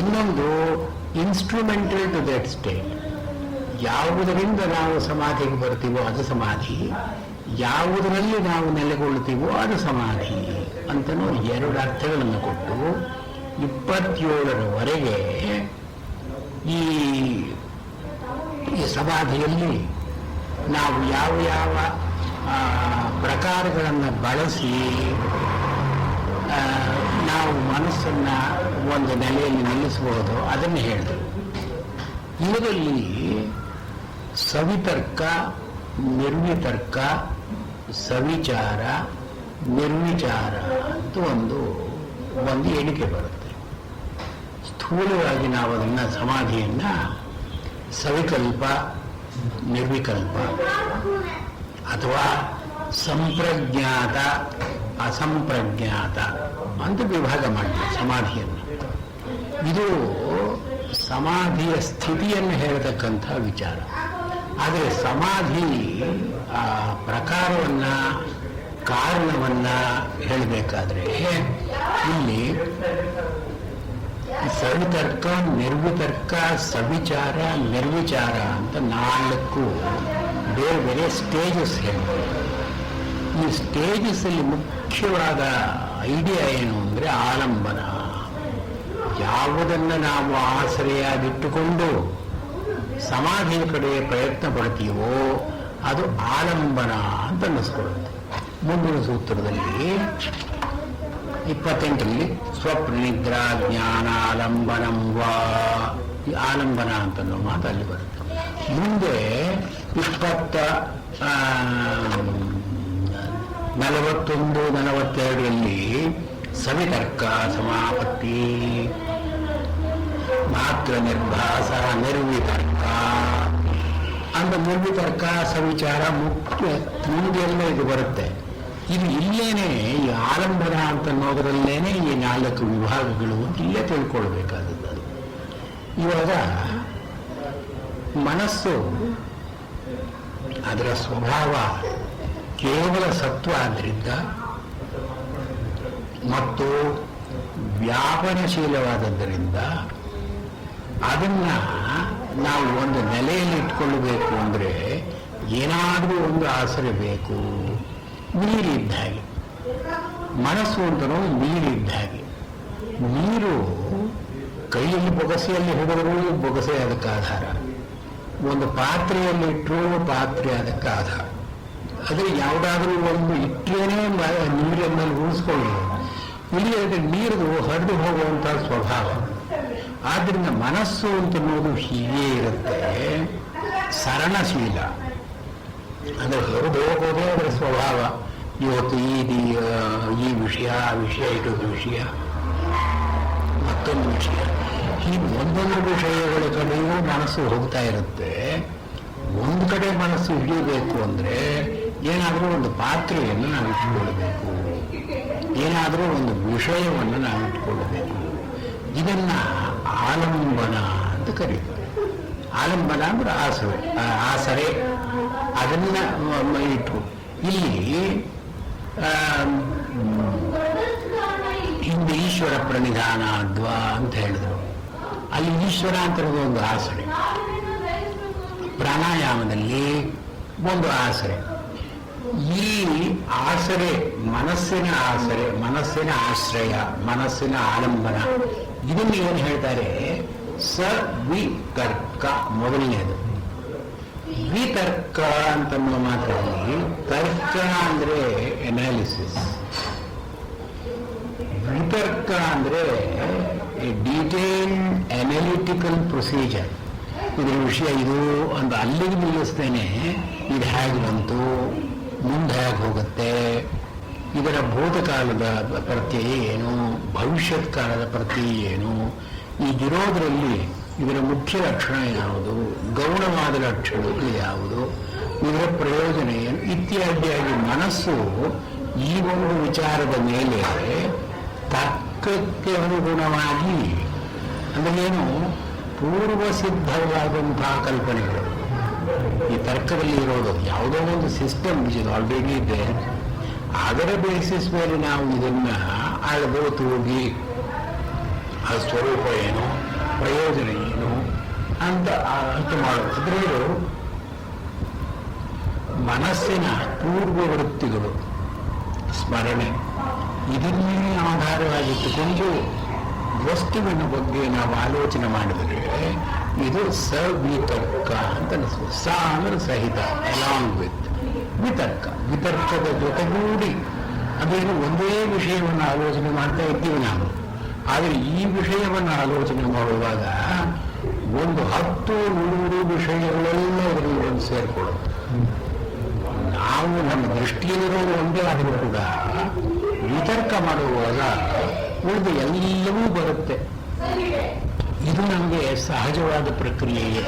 ಇನ್ನೊಂದು instrumental to that state. ಯಾವುದರಿಂದ ನಾವು ಸಮಾಧಿಗೆ ಬರ್ತೀವೋ ಅದು ಸಮಾಧಿ, ಯಾವುದರಲ್ಲಿ ನಾವು ನೆಲೆಗೊಳ್ಳುತ್ತೀವೋ ಅದು ಸಮಾಧಿ ಅಂತನೂ ಎರಡು ಅರ್ಥಗಳನ್ನು ಕೊಟ್ಟು 27ರವರೆಗೆ ಈ ಸಮಾಧಿಯಲ್ಲಿ ನಾವು ಯಾವ ಯಾವ ಪ್ರಕಾರಗಳನ್ನು ಬಳಸಿ ನಾವು ಮನಸ್ಸನ್ನು ಒಂದು ನೆಲೆಯಲ್ಲಿ ನಿಲ್ಲಿಸಬಹುದು ಅದನ್ನು ಹೇಳಿದರು. ಇದರಲ್ಲಿ ಸವಿತರ್ಕ, ನಿರ್ವಿತರ್ಕ, ಸವಿಚಾರ, ನಿರ್ವಿಚಾರ ಅಂತ ಒಂದು ಎಣಿಕೆ ಬರುತ್ತೆ. ಸ್ಥೂಲವಾಗಿ ನಾವು ಅದನ್ನು ಸಮಾಧಿಯನ್ನು ಸವಿಕಲ್ಪ, ನಿರ್ವಿಕಲ್ಪ ಅಥವಾ ಸಂಪ್ರಜ್ಞಾತ, ಅಸಂಪ್ರಜ್ಞಾತ ಅಂತ ವಿಭಾಗ ಮಾಡ್ತೀವಿ ಸಮಾಧಿಯನ್ನು. ಇದು ಸಮಾಧಿಯ ಸ್ಥಿತಿಯನ್ನು ಹೇಳತಕ್ಕಂಥ ವಿಚಾರ. ಆದರೆ ಸಮಾಧಿ ಪ್ರಕಾರವನ್ನು, ಕಾರಣವನ್ನು ಹೇಳಬೇಕಾದ್ರೆ ಇಲ್ಲಿ ಸವಿತರ್ಕ, ನಿರ್ವಿತರ್ಕ, ಸವಿಚಾರ, ನಿರ್ವಿಚಾರ ಅಂತ 4 ಬೇರೆ ಬೇರೆ ಸ್ಟೇಜಸ್ ಹೇಳ್ತಾರೆ. ಈ ಸ್ಟೇಜಸ್ಸಲ್ಲಿ ಮುಖ್ಯವಾದ ಐಡಿಯಾ ಏನು ಅಂದರೆ ಆಲಂಬನ. ಯಾವುದನ್ನು ನಾವು ಆಶ್ರಯಾಗಿಟ್ಟುಕೊಂಡು ಸಮಾಧಿಯ ಕಡೆ ಪ್ರಯತ್ನ ಪಡ್ತೀವೋ ಅದು ಆಲಂಬನ ಅಂತ ಅನ್ನಿಸ್ಕೊಳ್ಳುತ್ತೆ. ಮುಂದಿನ ಸೂತ್ರದಲ್ಲಿ 28ರಲ್ಲಿ ಸ್ವಪ್ನಿದ್ರಾ ಜ್ಞಾನಾಲಂಬನಂ ವಾ, ಈ ಆಲಂಬನ ಅಂತನ್ನೋ ಮಾತು ಅಲ್ಲಿ ಬರುತ್ತೆ. ಮುಂದೆ 41, 42ರಲ್ಲಿ ಸವಿತರ್ಕ ಸಮಾಪತ್ತಿ, ಮಾತ್ರ ನಿರ್ಭಾಸ, ನಿರ್ವಿತರ್ಕ ಅಂತ ನಿರ್ವಿತರ್ಕ, ಸವಿಚಾರ ಮುಖ್ಯ ಮುಂದೆಲ್ಲ ಇದು ಬರುತ್ತೆ. ಇದು ಇಲ್ಲೇನೆ ಈ ಆಲಂಬನ ಅಂತ ಅನ್ನೋದರಲ್ಲೇನೆ ಈ 4 ವಿಭಾಗಗಳು ಇಲ್ಲೇ ತಿಳ್ಕೊಳ್ಬೇಕಾದದ್ದು. ಇವಾಗ ಮನಸ್ಸು ಅದರ ಸ್ವಭಾವ ಕೇವಲ ಸತ್ವ ಆದ್ದರಿಂದ ಮತ್ತು ವ್ಯಾಪನಶೀಲವಾದದ್ದರಿಂದ ಅದನ್ನು ನಾವು ಒಂದು ನೆಲೆಯಲ್ಲಿ ಇಟ್ಕೊಳ್ಳಬೇಕು ಅಂದರೆ ಏನಾದರೂ ಒಂದು ಆಸರೆ ಬೇಕು. ನೀರಿದ್ದ ಹಾಗೆ ಮನಸ್ಸು ಅಂತನೋ ನೀರಿದ್ದ ಹಾಗೆ. ನೀರು ಕೈಯಲ್ಲಿ ಬೊಗಸೆಯಲ್ಲಿ ಹಿಡಿದರೂ ಬೊಗಸೆ ಅದಕ್ಕೆ ಆಧಾರ, ಒಂದು ಪಾತ್ರೆಯಲ್ಲಿ ಇಟ್ಟರೂ ಪಾತ್ರೆ ಅದಕ್ಕೆ ಆಧಾರ. ಆದರೆ ಯಾವುದಾದ್ರೂ ಒಂದು ಇಟ್ಟರೇನೆ ನೀರನ್ನು ಉಳಿಸ್ಕೊಳ್ಳೋದು. ಇಲ್ಲಿ ನೀರು ಹರಿದು ಹೋಗುವಂಥ ಸ್ವಭಾವ. ಆದ್ದರಿಂದ ಮನಸ್ಸು ಅಂತನ್ನೋದು ಹೀಗೆ ಇರುತ್ತೆ, ಸರಣಶೀಲ. ಅಂದರೆ ಹೊರದು ಹೋಗೋದೇ ಅದರ ಸ್ವಭಾವ. ಇವತ್ತು ಈ ವಿಷಯ, ಆ ವಿಷಯ, ಇಟೊಂದು ವಿಷಯ, ಮತ್ತೊಂದು ವಿಷಯ, ಹೀಗೆ ಒಂದೊಂದು ವಿಷಯಗಳ ಕಡೆಯೂ ಮನಸ್ಸು ಹೋಗ್ತಾ ಇರುತ್ತೆ. ಒಂದು ಕಡೆ ಮನಸ್ಸು ಹಿಡಿಯಬೇಕು ಅಂದರೆ ಏನಾದರೂ ಒಂದು ಪಾತ್ರೆಯನ್ನು ನಾವು ಇಟ್ಕೊಳ್ಬೇಕು, ಏನಾದರೂ ಒಂದು ವಿಷಯವನ್ನು ನಾವು ಇಟ್ಕೊಳ್ಬೇಕು. ಇದನ್ನು ಆಲಂಬನ ಅಂತ ಕರೀತಾರೆ. ಆಲಂಬನ ಅಂದ್ರೆ ಆಸರೆ, ಅದನ್ನು ಇಟ್ಟು ಇಲ್ಲಿ ಹಿಂದೆ ಈಶ್ವರ ಪ್ರಣಿಧಾನ ಅದ್ವಾ ಅಂತ ಹೇಳಿದ್ರು. ಅಲ್ಲಿ ಈಶ್ವರ ಅಂತ ಒಂದು ಆಸರೆ, ಪ್ರಾಣಾಯಾಮದಲ್ಲಿ ಒಂದು ಆಸರೆ. ಈ ಆಸರೆ ಮನಸ್ಸಿನ ಆಸರೆ, ಮನಸ್ಸಿನ ಆಶ್ರಯ, ಮನಸ್ಸಿನ ಆಲಂಬನ. ಇದನ್ನು ಏನು ಹೇಳ್ತಾರೆ? ಸವಿತರ್ಕ ಮೊದಲನೇದು. ವಿತರ್ಕ ಅಂತನ್ನುವ ಮಾತ್ರದಲ್ಲಿ ತರ್ಕ ಅಂದರೆ ಅನಾಲಿಸಿಸ್, ವಿತರ್ಕ ಅಂದರೆ ಡೀಟೇಲ್ ಅನಾಲಿಟಿಕಲ್ ಪ್ರೊಸೀಜರ್. ಇದರ ವಿಷಯ ಇದು ಅಂತ ಅಲ್ಲಿಗೆ ನಿಲ್ಲಿಸ್ತೇನೆ. ಇದು ಹೇಗೆ ಬಂತು, ಮುಂದೆ ಹೇಗೆ ಹೋಗುತ್ತೆ, ಇದರ ಭೂತಕಾಲದ ಪ್ರತ್ಯಯ ಏನು, ಭವಿಷ್ಯತ್ ಕಾಲದ ಪ್ರತ್ಯಯ ಏನು, ಈಗಿರೋದರಲ್ಲಿ ಇದರ ಮುಖ್ಯ ಲಕ್ಷಣ ಯಾವುದು, ಗೌಣವಾದ ಲಕ್ಷಣಗಳು ಯಾವುದು, ಇದರ ಪ್ರಯೋಜನ ಏನು ಇತ್ಯಾದಿಯಾಗಿ ಮನಸ್ಸು ಈ ಒಂದು ವಿಚಾರದ ಮೇಲೆ ತರ್ಕಕ್ಕೆ ಅನುಗುಣವಾಗಿ, ಅಂದರೆ ಏನು, ಪೂರ್ವ ಸಿದ್ಧವಾದಂತಹ ಕಲ್ಪನೆಗಳು ಈ ತರ್ಕದಲ್ಲಿ ಇರೋದು. ಯಾವುದೋ ಒಂದು ಸಿಸ್ಟಮ್ ಇದು ಆಲ್ರೆಡಿ ಇದೆ, ಅದರ ಬೇಸಿಸ್ ಮೇಲೆ ನಾವು ಇದನ್ನು ಅಳದು ತೂಗಿ ಆ ಸ್ವರೂಪ ಏನು, ಪ್ರಯೋಜನ ಏನು ಅಂತ ಅರ್ಥ ಮಾಡೋದು. ಅದರಲ್ಲೂ ಮನಸ್ಸಿನ ಪೂರ್ವವೃತ್ತಿಗಳು, ಸ್ಮರಣೆ, ಇದನ್ನೇ ಆಧಾರವಾಗಿಟ್ಟುಕೊಂಡು ವಸ್ತುವಿನ ಬಗ್ಗೆ ನಾವು ಆಲೋಚನೆ ಮಾಡಿದರೆ ಇದು ಸವಿತರ್ಕ ಅಂತ ಅನಿಸ್ತದೆ. ಸ ಅಂದರೆ ಸಹಿತ, ಅಲಾಂಗ್ ವಿತ್ ವಿತರ್ಕ. ವಿತರ್ಕದ ಜೊತೆಗೂಡಿ ಅದೇನು ಒಂದೇ ವಿಷಯವನ್ನು ಆಲೋಚನೆ ಮಾಡ್ತಾ ಇದ್ದೀವಿ ನಾವು. ಆದರೆ ಈ ವಿಷಯವನ್ನು ಆಲೋಚನೆ ಮಾಡುವಾಗ ಒಂದು 10-100 ವಿಷಯಗಳೆಲ್ಲ ಅದರಲ್ಲಿ ಒಂದು ಸೇರಿಕೊಳ್ಳುತ್ತೆ. ನಾವು ನಮ್ಮ ದೃಷ್ಟಿಯಲ್ಲಿರೋದು ಒಂದೇ ಆದರೂ ಕೂಡ ವಿತರ್ಕ ಮಾಡುವಾಗ ಉಳಿದು ಎಲ್ಲವೂ ಬರುತ್ತೆ. ಇದು ನಮಗೆ ಸಹಜವಾದ ಪ್ರಕ್ರಿಯೆಯೇ.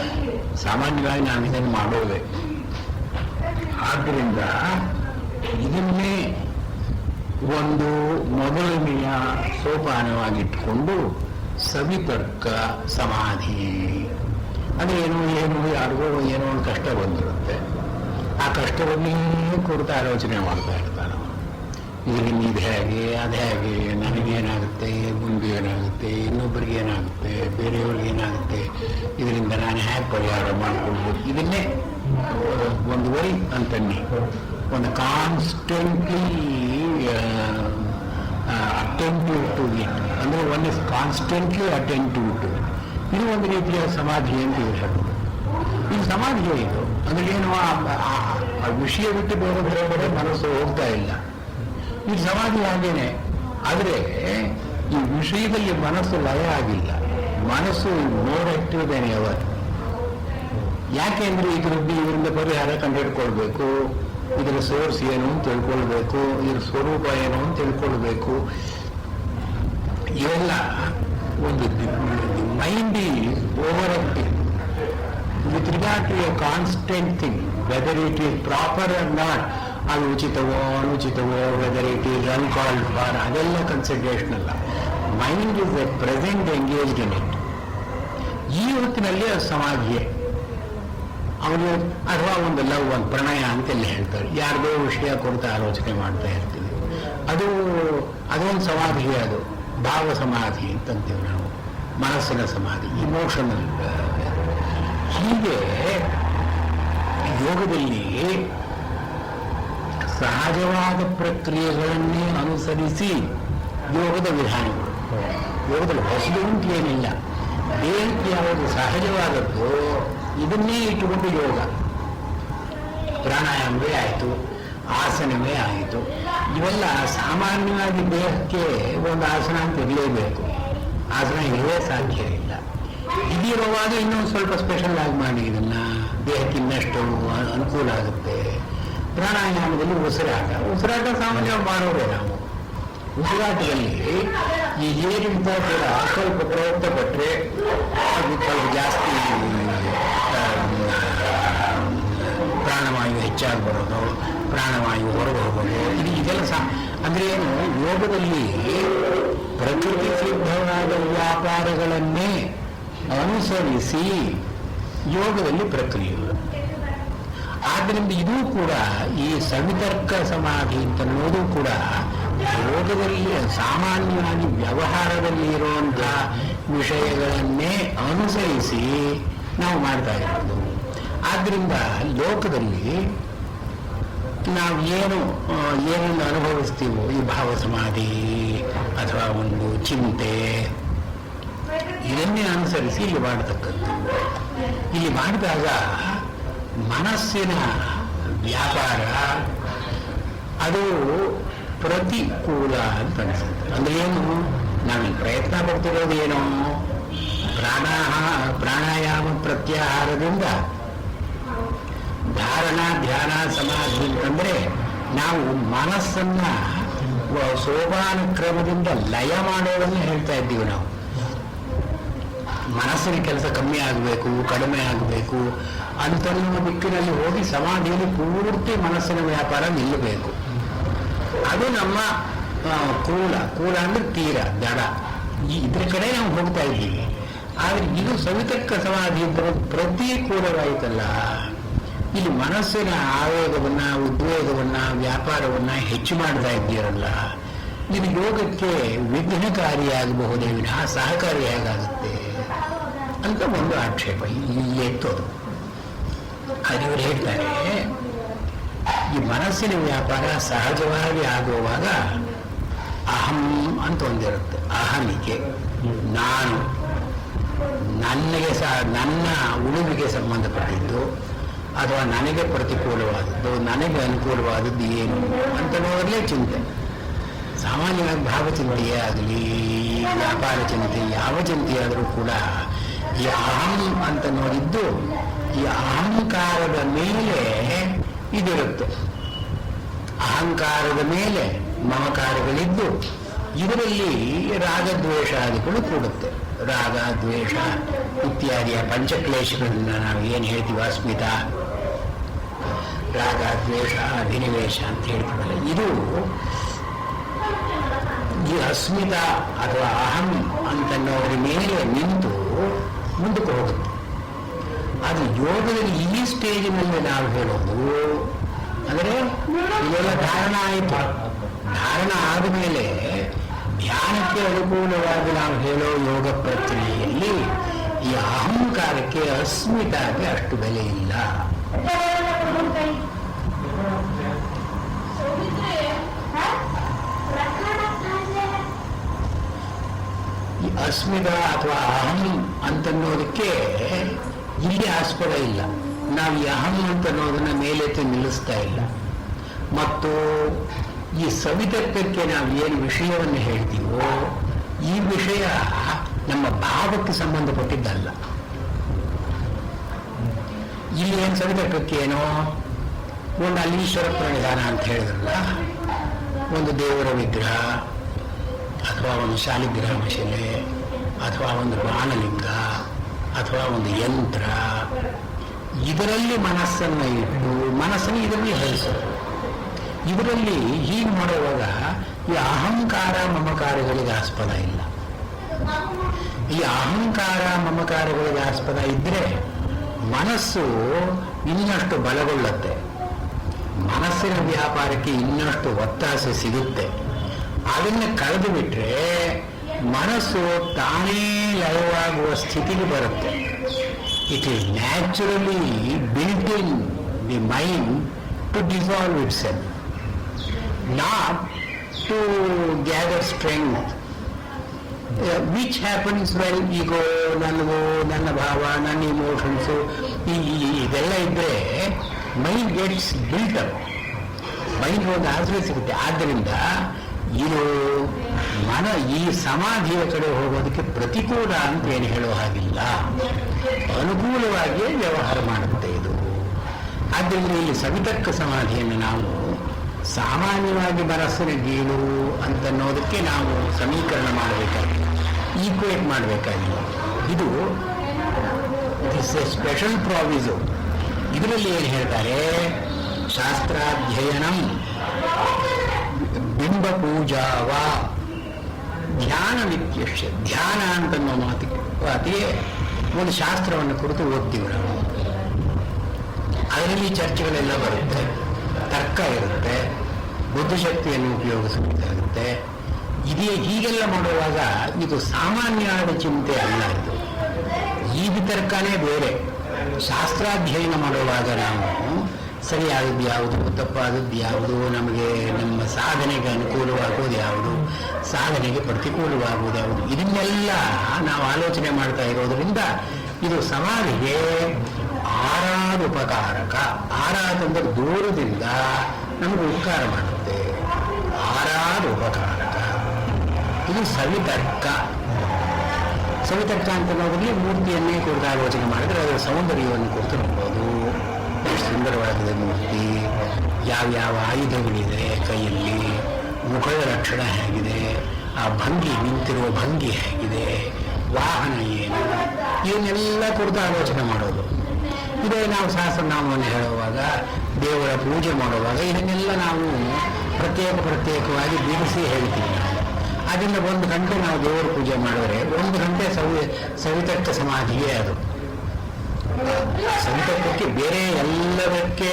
ಸಾಮಾನ್ಯವಾಗಿ ನಾವು ಇದನ್ನು ಮಾಡೋದೇ. ಆದ್ದರಿಂದ ಇದನ್ನೇ ಒಂದು ಮೊದಲನೆಯ ಸೋಪಾನವಾಗಿಟ್ಟುಕೊಂಡು ಸವಿತರ್ಕ ಸಮಾಧಿ. ಅದೇನೋ ಯಾರಿಗೋ ಏನೋ ಒಂದು ಕಷ್ಟ ಬಂದಿರುತ್ತೆ. ಆ ಕಷ್ಟವನ್ನೇ ಕುರಿತು ಆಲೋಚನೆ ಮಾಡ್ತಾ ಇರ್ತಾನೆ. ಇದರಿಂದ ಇದು ಹೇಗೆ, ಅದು ಹೇಗೆ, ನನಗೇನಾಗುತ್ತೆ, ಮುಂದೆ ಏನಾಗುತ್ತೆ, ಇನ್ನೊಬ್ಬರಿಗೆ ಏನಾಗುತ್ತೆ, ಬೇರೆಯವ್ರಿಗೆ ಏನಾಗುತ್ತೆ, ಇದರಿಂದ ನಾನು ಹೇಗೆ ಪರಿಹಾರ ಮಾಡಿಕೊಳ್ಬೋದು, ಇದನ್ನೇ ಒಂದು ವರಿ ಅಂತನ್ನಿ. ಒಂದು ಕಾನ್ಸ್ಟೆಂಟ್ಲಿ ಅಟೆಂಟಿವ್ ಟು ಇಟ್, ಅಂದರೆ one is constantly attentive to it. ಇದು ಒಂದು ರೀತಿಯ ಸಮಾಧಿ ಅಂತ ಇವ್ರು ಹೇಳೋದು. ಇದು ಸಮಾಧಿಯೇ ಇದು. ಅಂದ್ರೆ ಏನು, ಆ ವಿಷಯ ಬಿಟ್ಟು ಬೇರೆ ಬೇರೆ ಮನಸ್ಸು ಹೋಗ್ತಾ ಇಲ್ಲ. ಈ ಸಮಾಧಿ ಹಾಗೇನೆ. ಆದರೆ ಈ ವಿಷಯದಲ್ಲಿ ಮನಸ್ಸು ಲಯ ಆಗಿಲ್ಲ. ಮನಸ್ಸು ಮೋರ್ ಆಕ್ಟಿವ್ ದೇನ್ ಎವರ್. ಯಾಕೆಂದ್ರೆ ಇದರಿಂದ ಪರಿಹಾರ ಕಂಡುಹಿಡ್ಕೊಳ್ಬೇಕು, ಇದರ ಸೋರ್ಸ್ ಏನು ಅಂತ ತಿಳ್ಕೊಳ್ಬೇಕು, ಇದರ ಸ್ವರೂಪ ಏನು ಅಂತ ತಿಳ್ಕೊಳ್ಬೇಕು. ಇವೆಲ್ಲ ಒಂದು mind is over active with regard to a constant thing, whether it is proper or not. ಅದು ಉಚಿತವೋ ಅನುಚಿತವೋ, whether it is uncalled for, ಅದೆಲ್ಲ ಕನ್ಸಿಡರೇಷನ್ ಅಲ್ಲ. Mind is A present engaged in it. ಈ ಹೊತ್ತಿನಲ್ಲಿ ಅದು ಸಮಾಧಿಯೇ. ಅವನು ಅಥವಾ ಒಂದು ಲವ್, ಒಂದು ಪ್ರಣಯ ಅಂತೆಲ್ಲ ಹೇಳ್ತಾರೆ. ಯಾರ್ದೋ ವಿಷಯ ಕುರಿತು ಆಲೋಚನೆ ಮಾಡ್ತಾ ಇರ್ತೀವಿ. ಅದೊಂದು ಸಮಾಧಿಯೇ. ಅದು ಭಾವ ಸಮಾಧಿ ಅಂತಂತೀವಿ ನಾವು. ಮನಸ್ಸಿನ ಸಮಾಧಿ, ಇಮೋಷನಲ್. ಹೀಗೆ ಯೋಗದಲ್ಲಿ ಸಹಜವಾದ ಪ್ರಕ್ರಿಯೆಗಳನ್ನೇ ಅನುಸರಿಸಿ ಯೋಗದ ವಿಧಾನಗಳು. ಯೋಗದಲ್ಲಿ ಹೊಸದು ಅಂತ ಏನಿಲ್ಲ. ದೇಹಕ್ಕೆ ಯಾವುದು ಸಹಜವಾದದ್ದು ಇದನ್ನೇ ಇಟ್ಟುಕೊಂಡು ಯೋಗ. ಪ್ರಾಣಾಯಾಮವೇ ಆಯಿತು, ಆಸನವೇ ಆಯಿತು. ಇವೆಲ್ಲ ಸಾಮಾನ್ಯವಾಗಿ ದೇಹಕ್ಕೆ ಒಂದು ಆಸನ ಅಂತ ಇರಲೇಬೇಕು. ಆಸನ ಇರಲೇ ಸಾಧ್ಯ ಇಲ್ಲ. ಇದಿರುವಾಗ ಇನ್ನೊಂದು ಸ್ವಲ್ಪ ಸ್ಪೆಷಲ್ ಆಗಿ ಮಾಡಿ ಇದನ್ನ ದೇಹಕ್ಕೆ ಇನ್ನಷ್ಟು ಅನುಕೂಲ ಆಗುತ್ತೆ. ಪ್ರಾಣಾಯಾಮದಲ್ಲಿ ಉಸಿರಾಟ ಸಾಮಾನ್ಯವಾಗಿ ಮಾಡೋದೇ ನಾವು. ಉಸಿರಾಟದಲ್ಲಿ ಈ ಏರಿಗಿಂತ ಕೂಡ ಸ್ವಲ್ಪ ಪ್ರಯತ್ನ ಪಟ್ಟರೆ ಅದು ಸ್ವಲ್ಪ ಜಾಸ್ತಿ ಪ್ರಾಣವಾಯು ಹೆಚ್ಚಾಗಿ ಬರೋದು, ಪ್ರಾಣವಾಯು ಹೊರಗೆ ಹೋಗೋದು, ಇದೆಲ್ಲ ಅಂದ್ರೆ ಏನು, ಯೋಗದಲ್ಲಿ ಪ್ರಕೃತಿ ಸಿದ್ಧವಾದ ವ್ಯಾಪಾರಗಳನ್ನೇ ಅನುಸರಿಸಿ ಯೋಗದಲ್ಲಿ ಪ್ರಕ್ರಿಯೆ. ಆದ್ದರಿಂದ ಇದೂ ಕೂಡ ಈ ಸವಿತರ್ಕ ಸಮಾಧಿ ಅಂತ ಅನ್ನೋದು ಕೂಡ ಯೋಗದಲ್ಲಿ ಸಾಮಾನ್ಯವಾಗಿ ವ್ಯವಹಾರದಲ್ಲಿ ಇರುವಂತಹ ವಿಷಯಗಳನ್ನೇ ಅನುಸರಿಸಿ ನಾವು ಮಾಡ್ತಾ ಇರೋದು. ಆದ್ದರಿಂದ ಲೋಕದಲ್ಲಿ ನಾವು ಏನನ್ನು ಅನುಭವಿಸ್ತೀವೋ, ಈ ಭಾವ ಸಮಾಧಿ ಅಥವಾ ಒಂದು ಚಿಂತೆ, ಇದನ್ನೇ ಅನುಸರಿಸಿ ಇಲ್ಲಿ ಮಾಡತಕ್ಕದ್ದು. ಇಲ್ಲಿ ಮಾಡಿದಾಗ ಮನಸ್ಸಿನ ವ್ಯಾಪಾರ ಅದು ಪ್ರತಿಕೂಲ ಅಂತ ಅನಿಸುತ್ತೆ. ಅಂದ್ರೆ ಏನು, ನಾವು ಪ್ರಯತ್ನ ಪಡ್ತಿರೋದು ಏನೋ ಪ್ರಾಣಾಯಾಮ ಪ್ರತ್ಯಾಹಾರದಿಂದ ಧಾರಣ, ಧ್ಯಾನ, ಸಮಾಧಿ ಅಂತಂದ್ರೆ ನಾವು ಮನಸ್ಸನ್ನ ಸೋಪಾನ ಕ್ರಮದಿಂದ ಲಯ ಮಾಡೋದನ್ನು ಹೇಳ್ತಾ ಇದ್ದೀವಿ. ನಾವು ಮನಸ್ಸಿನ ಕೆಲಸ ಕಮ್ಮಿ ಆಗಬೇಕು, ಕಡಿಮೆ ಆಗಬೇಕು ಅಂತನ್ನುವ ದಿಕ್ಕಿನಲ್ಲಿ ಹೋಗಿ ಸಮಾಧಿಯಲ್ಲಿ ಪೂರ್ತಿ ಮನಸ್ಸಿನ ವ್ಯಾಪಾರ ನಿಲ್ಲಬೇಕು. ಅದು ನಮ್ಮ ಕೂಲ ಅಂದ್ರೆ ತೀರ ದಡ, ಇದ್ರ ಕಡೆ ನಾವು ಹೋಗ್ತಾ ಇದ್ದೀವಿ. ಆದ್ರೆ ಇದು ಸವಿತರ್ಕ ಸಮಾಧಿ ಅಂತ ಪ್ರತಿಕೂಲವಾಯಿತಲ್ಲ. ಇಲ್ಲಿ ಮನಸ್ಸಿನ ಆವೇಗವನ್ನ, ಉದ್ವೇಗವನ್ನ, ವ್ಯಾಪಾರವನ್ನ ಹೆಚ್ಚು ಮಾಡ್ತಾ ಇದ್ದೀರಲ್ಲ, ಇದು ಯೋಗಕ್ಕೆ ವಿಘ್ನಕಾರಿಯಾಗಬಹುದೇ ವಿನಃ ಸಹಕಾರಿಯಾಗುತ್ತೆ. ಅಂತ ಒಂದು ಆಕ್ಷೇಪ ಇಲ್ಲಿ ಎತ್ತೋದು. ಅದು ಇವರು ಹೇಳ್ತಾರೆ, ಈ ಮನಸ್ಸಿನ ವ್ಯಾಪಾರ ಸಹಜವಾಗಿ ಆಗುವಾಗ ಅಹಂ ಅಂತ ಒಂದಿರುತ್ತೆ. ಅಹಮಿಕೆ, ನಾನು, ನನಗೆ ನನ್ನ ಉಳಿವಿಗೆ ಸಂಬಂಧಪಟ್ಟಿದ್ದು ಅಥವಾ ನನಗೆ ಪ್ರತಿಕೂಲವಾದದ್ದು, ನನಗೆ ಅನುಕೂಲವಾದದ್ದು ಏನು ಅಂತ ನೋಡಲೇ ಚಿಂತೆ. ಸಾಮಾನ್ಯವಾಗಿ ಭಾವಚಿಂತೆಯೇ ಆಗಲಿ, ವ್ಯಾಪಾರ ಚಿಂತೆ, ಯಾವ ಚಿಂತೆಯಾದರೂ ಕೂಡ ಈ ಅಹಂ ಅಂತ ನೋಡಿದ್ದು ಈ ಅಹಂಕಾರದ ಮೇಲೆ ಇದಿರುತ್ತೆ. ಅಹಂಕಾರದ ಮೇಲೆ ಮಮಕಾರಗಳಿದ್ದು ಇದರಲ್ಲಿ ರಾಗದ್ವೇಷಾದಿಗಳು ಕೂಡುತ್ತೆ. ರಾಗ, ದ್ವೇಷ ಇತ್ಯಾದಿಯ ಪಂಚಕ್ಲೇಶಗಳನ್ನ ನಾವು ಏನು ಹೇಳ್ತೀವಿ, ಅಸ್ಮಿತಾ, ರಾಗ, ದ್ವೇಷ, ಅಭಿನಿವೇಶ ಅಂತ ಹೇಳ್ತೀವಲ್ಲ, ಇದು ಈ ಅಸ್ಮಿತಾ ಅಥವಾ ಅಹಂ ಅಂತನ್ನೋದ್ರ ಮೇಲೆ ನಿಂತು ಮುಂದಕ್ಕೆ ಹೋಗುತ್ತೆ. ಅದು ಯೋಗದಲ್ಲಿ ಈ ಸ್ಟೇಜಿನಲ್ಲಿ ನಾವು ಹೇಳೋದು ಅಂದರೆ ಇದೆಲ್ಲ ಧಾರಣ ಆಯಿತು. ಧಾರಣ ಆದ ಮೇಲೆ ಧ್ಯಾನಕ್ಕೆ ಅನುಕೂಲವಾಗಿ ನಾವು ಹೇಳೋ ಯೋಗ ಪ್ರಕ್ರಿಯೆಯಲ್ಲಿ ಈ ಅಹಂಕಾರಕ್ಕೆ, ಅಸ್ಮಿತಾಗೆ ಅಷ್ಟು ಬೆಲೆ ಇಲ್ಲ. ಈ ಅಸ್ಮಿತಾ ಅಥವಾ ಅಹಂ ಅಂತನ್ನೋದಕ್ಕೆ ಇಲ್ಲಿ ಆಸ್ಪದ ಇಲ್ಲ. ನಾವು ಈ ಅಹಂ ಅಂತನ್ನೋದನ್ನ ಮೇಲೆತ್ತಿ ನಿಲ್ಲಿಸ್ತಾ ಇಲ್ಲ. ಮತ್ತು ಈ ಸವಿತರ್ಕಕ್ಕೆ ನಾವು ಏನು ವಿಷಯವನ್ನು ಹೇಳ್ತೀವೋ ಈ ವಿಷಯ ನಮ್ಮ ಭಾವಕ್ಕೆ ಸಂಬಂಧಪಟ್ಟಿದ್ದಲ್ಲ. ಇಲ್ಲಿ ಏನು ಸವಿತರ್ಕಕ್ಕೆ ಏನೋ ಒಂದು ಅಲ್ಲೀಶ್ವರ ಪ್ರಣಿಧಾನ ಅಂತ ಹೇಳಿದ್ರಲ್ಲ, ಒಂದು ದೇವರ ವಿಗ್ರಹ ಅಥವಾ ಒಂದು ಶಾಲಿಗ್ರಾಮ ಶಿಲೆ ಅಥವಾ ಒಂದು ಬಾಣಲಿಂಗ ಅಥವಾ ಒಂದು ಯಂತ್ರ, ಇದರಲ್ಲಿ ಮನಸ್ಸನ್ನು ಇಟ್ಟು ಮನಸ್ಸನ್ನು ಇದರಲ್ಲಿ ಹರಿಸೋದು. ಇದರಲ್ಲಿ ಹೀಗೆ ಮಾಡುವಾಗ ಈ ಅಹಂಕಾರ ಮಮಕಾರಗಳಿಗೆ ಆಸ್ಪದ ಇಲ್ಲ. ಈ ಅಹಂಕಾರ ಮಮಕಾರಗಳಿಗೆ ಆಸ್ಪದ ಇದ್ರೆ ಮನಸ್ಸು ಇನ್ನಷ್ಟು ಬಲಗೊಳ್ಳುತ್ತೆ, ಮನಸ್ಸಿನ ವ್ಯಾಪಾರಕ್ಕೆ ಇನ್ನಷ್ಟು ಒತ್ತಾಸೆ ಸಿಗುತ್ತೆ. ಅದನ್ನು ಕಳೆದು ಬಿಟ್ರೆ ಮನಸ್ಸು ತಾನೇ ಲಯವಾಗುವ ಸ್ಥಿತಿಗೆ ಬರುತ್ತೆ. It is naturally built in the mind to dissolve itself, not to gather strength, which happens when ego, ನನಗೂ, ನನ್ನ ಭಾವ, ನನ್ನ ಇಮೋಷನ್ಸು ಇದೆಲ್ಲ ಇದ್ದರೆ mind gets built up, mind ಒಂದು ಆಶ್ರಯ ಸಿಗುತ್ತೆ. ಆದ್ದರಿಂದ ಇದು ಈ ಸಮಾಧಿಯ ಕಡೆ ಹೋಗೋದಕ್ಕೆ ಪ್ರತಿಕೂಲ ಅಂತ ಏನು ಹೇಳೋ ಹಾಗಿಲ್ಲ, ಅನುಕೂಲವಾಗಿಯೇ ವ್ಯವಹಾರ ಮಾಡುತ್ತೆ ಇದು. ಆದ್ದರಿಂದ ಇಲ್ಲಿ ಸವಿತರ್ಕ ಸಮಾಧಿಯನ್ನು ನಾವು ಸಾಮಾನ್ಯವಾಗಿ ಮನಸ್ಸಿನ ಗೀಳು ಅಂತನ್ನೋದಕ್ಕೆ ನಾವು ಸಮೀಕರಣ ಮಾಡಬೇಕಾಗಿಲ್ಲ, ಈಕ್ವೇಟ್ ಮಾಡಬೇಕಾಗಿಲ್ಲ. ಇದು ಇಟ್ಸ್ ಎ ಸ್ಪೆಷಲ್ ಪ್ರಾವಿಸೋ. ಇದರಲ್ಲಿ ಏನು ಹೇಳ್ತಾರೆ, ಶಾಸ್ತ್ರಾಧ್ಯಯನಂ ಬಿಂಬ ಪೂಜಾವ ಧ್ಯಾನ ನಿತ್ಯಶ್ಯ. ಧ್ಯಾನ ಅಂತನ್ನೋ ಮಾತಿಗೆ ಒಂದು ಶಾಸ್ತ್ರವನ್ನು ಕುರಿತು ಓದ್ತೀವಿ ನಾವು. ಅದರಲ್ಲಿ ಚರ್ಚೆಗಳೆಲ್ಲ ಬರುತ್ತೆ, ತರ್ಕ ಇರುತ್ತೆ, ಬುದ್ಧಿಶಕ್ತಿಯನ್ನು ಉಪಯೋಗಿಸಬೇಕಾಗುತ್ತೆ. ಹೀಗೆಲ್ಲ ಮಾಡುವಾಗ ಇದು ಸಾಮಾನ್ಯವಾದ ಚಿಂತೆ ಅಲ್ಲ. ಇದು ಈ ವಿತರ್ಕನೇ ಬೇರೆ. ಶಾಸ್ತ್ರಾಧ್ಯಯನ ಮಾಡುವಾಗ ನಾವು ಸರಿಯಾದದ್ದು ಯಾವುದು, ತಪ್ಪಾದದ್ದು ಯಾವುದು, ನಮಗೆ ನಮ್ಮ ಸಾಧನೆಗೆ ಅನುಕೂಲವಾಗುವುದು ಯಾವುದು, ಸಾಧನೆಗೆ ಪ್ರತಿಕೂಲವಾಗುವುದು ಯಾವುದು, ಇದನ್ನೆಲ್ಲ ನಾವು ಆಲೋಚನೆ ಮಾಡ್ತಾ ಇರೋದರಿಂದ ಇದು ಸಮಾಧಿಗೆ ಆರಾಧ ಉಪಕಾರಕ. ಆರಾಧಂದ್ರೆ ದೂರದಿಂದ ನಮಗೆ ಉಪಕಾರ ಮಾಡುತ್ತೆ, ಆರಾಧ ಉಪಕಾರಕ. ಇದು ಸವಿತರ್ಕ. ಸವಿತರ್ಕ ಅಂತ ನೋಡಿದ್ರೆ ಮೂರ್ತಿಯನ್ನೇ ಕುರಿತು ಆಲೋಚನೆ ಮಾಡಿದ್ರೆ ಅದರ ಸೌಂದರ್ಯವನ್ನು ಕುರಿತು ನೋಡ್ಬೋದು. ಎಷ್ಟು ಸುಂದರವಾಗಿದೆ ಮೂರ್ತಿ, ಯಾವ್ಯಾವ ಆಯುಧಗಳಿದೆ ಕೈಯಲ್ಲಿ, ಮುಖದ ಲಕ್ಷಣ ಹೇಗಿದೆ, ಆ ಭಂಗಿ, ನಿಂತಿರುವ ಭಂಗಿ ಹೇಗಿದೆ, ವಾಹನ ಏನು, ಇವನ್ನೆಲ್ಲ ಕುರಿತು ಆಲೋಚನೆ ಮಾಡೋದು. ಇದೇ ನಾವು ಸಹಸ್ರನಾಮವನ್ನು ಹೇಳುವಾಗ, ದೇವರ ಪೂಜೆ ಮಾಡುವಾಗ ಇದನ್ನೆಲ್ಲ ನಾವು ಪ್ರತ್ಯೇಕವಾಗಿ ಬಿಡಿಸಿ ಹೇಳ್ತೀವಿ ನಾವು. ಅದರಿಂದ 1 ಗಂಟೆ ನಾವು ದೇವರ ಪೂಜೆ ಮಾಡಿದ್ರೆ 1 ಗಂಟೆ ಸವಿತರ್ಕ ಸಮಾಧಿಯೇ ಅದು. ಸವಿತರ್ಕಕ್ಕೆ ಬೇರೆ ಎಲ್ಲದಕ್ಕೆ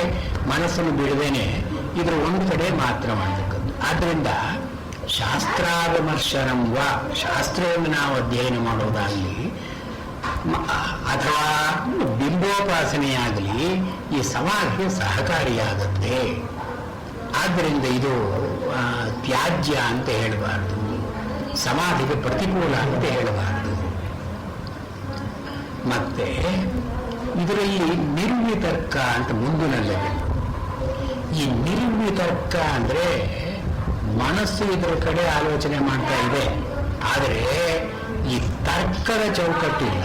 ಮನಸ್ಸನ್ನು ಬಿಡದೇನೆ ಇದರ ಒಂದು ಕಡೆ ಮಾತ್ರ ಮಾಡತಕ್ಕದ್ದು. ಆದ್ದರಿಂದ ಶಾಸ್ತ್ರಾವಿಮರ್ಶನಂವ, ಶಾಸ್ತ್ರವನ್ನು ನಾವು ಅಧ್ಯಯನ ಮಾಡೋದಾಗಲಿ ಅಥವಾ ಬಿಂಬೋಪಾಸನೆಯಾಗಲಿ ಈ ಸಮಾಧಿಗೆ ಸಹಕಾರಿಯಾಗುತ್ತೆ. ಆದ್ದರಿಂದ ಇದು ತ್ಯಾಜ್ಯ ಅಂತ ಹೇಳಬಾರ್ದು, ಸಮಾಧಿಗೆ ಪ್ರತಿಕೂಲ ಅಂತ ಹೇಳಬಾರ್ದು. ಮತ್ತೆ ಇದರಲ್ಲಿ ನಿರ್ವಿತರ್ಕ ಅಂತ ಮುಂದಿನಲ್ಲಿದೆ. ಈ ನಿರ್ವಿತರ್ಕ ಅಂದ್ರೆ ಮನಸ್ಸು ಇದರ ಕಡೆ ಆಲೋಚನೆ ಮಾಡ್ತಾ ಇದೆ, ಆದರೆ ಈ ತರ್ಕದ ಚೌಕಟ್ಟಿಲ್ಲ.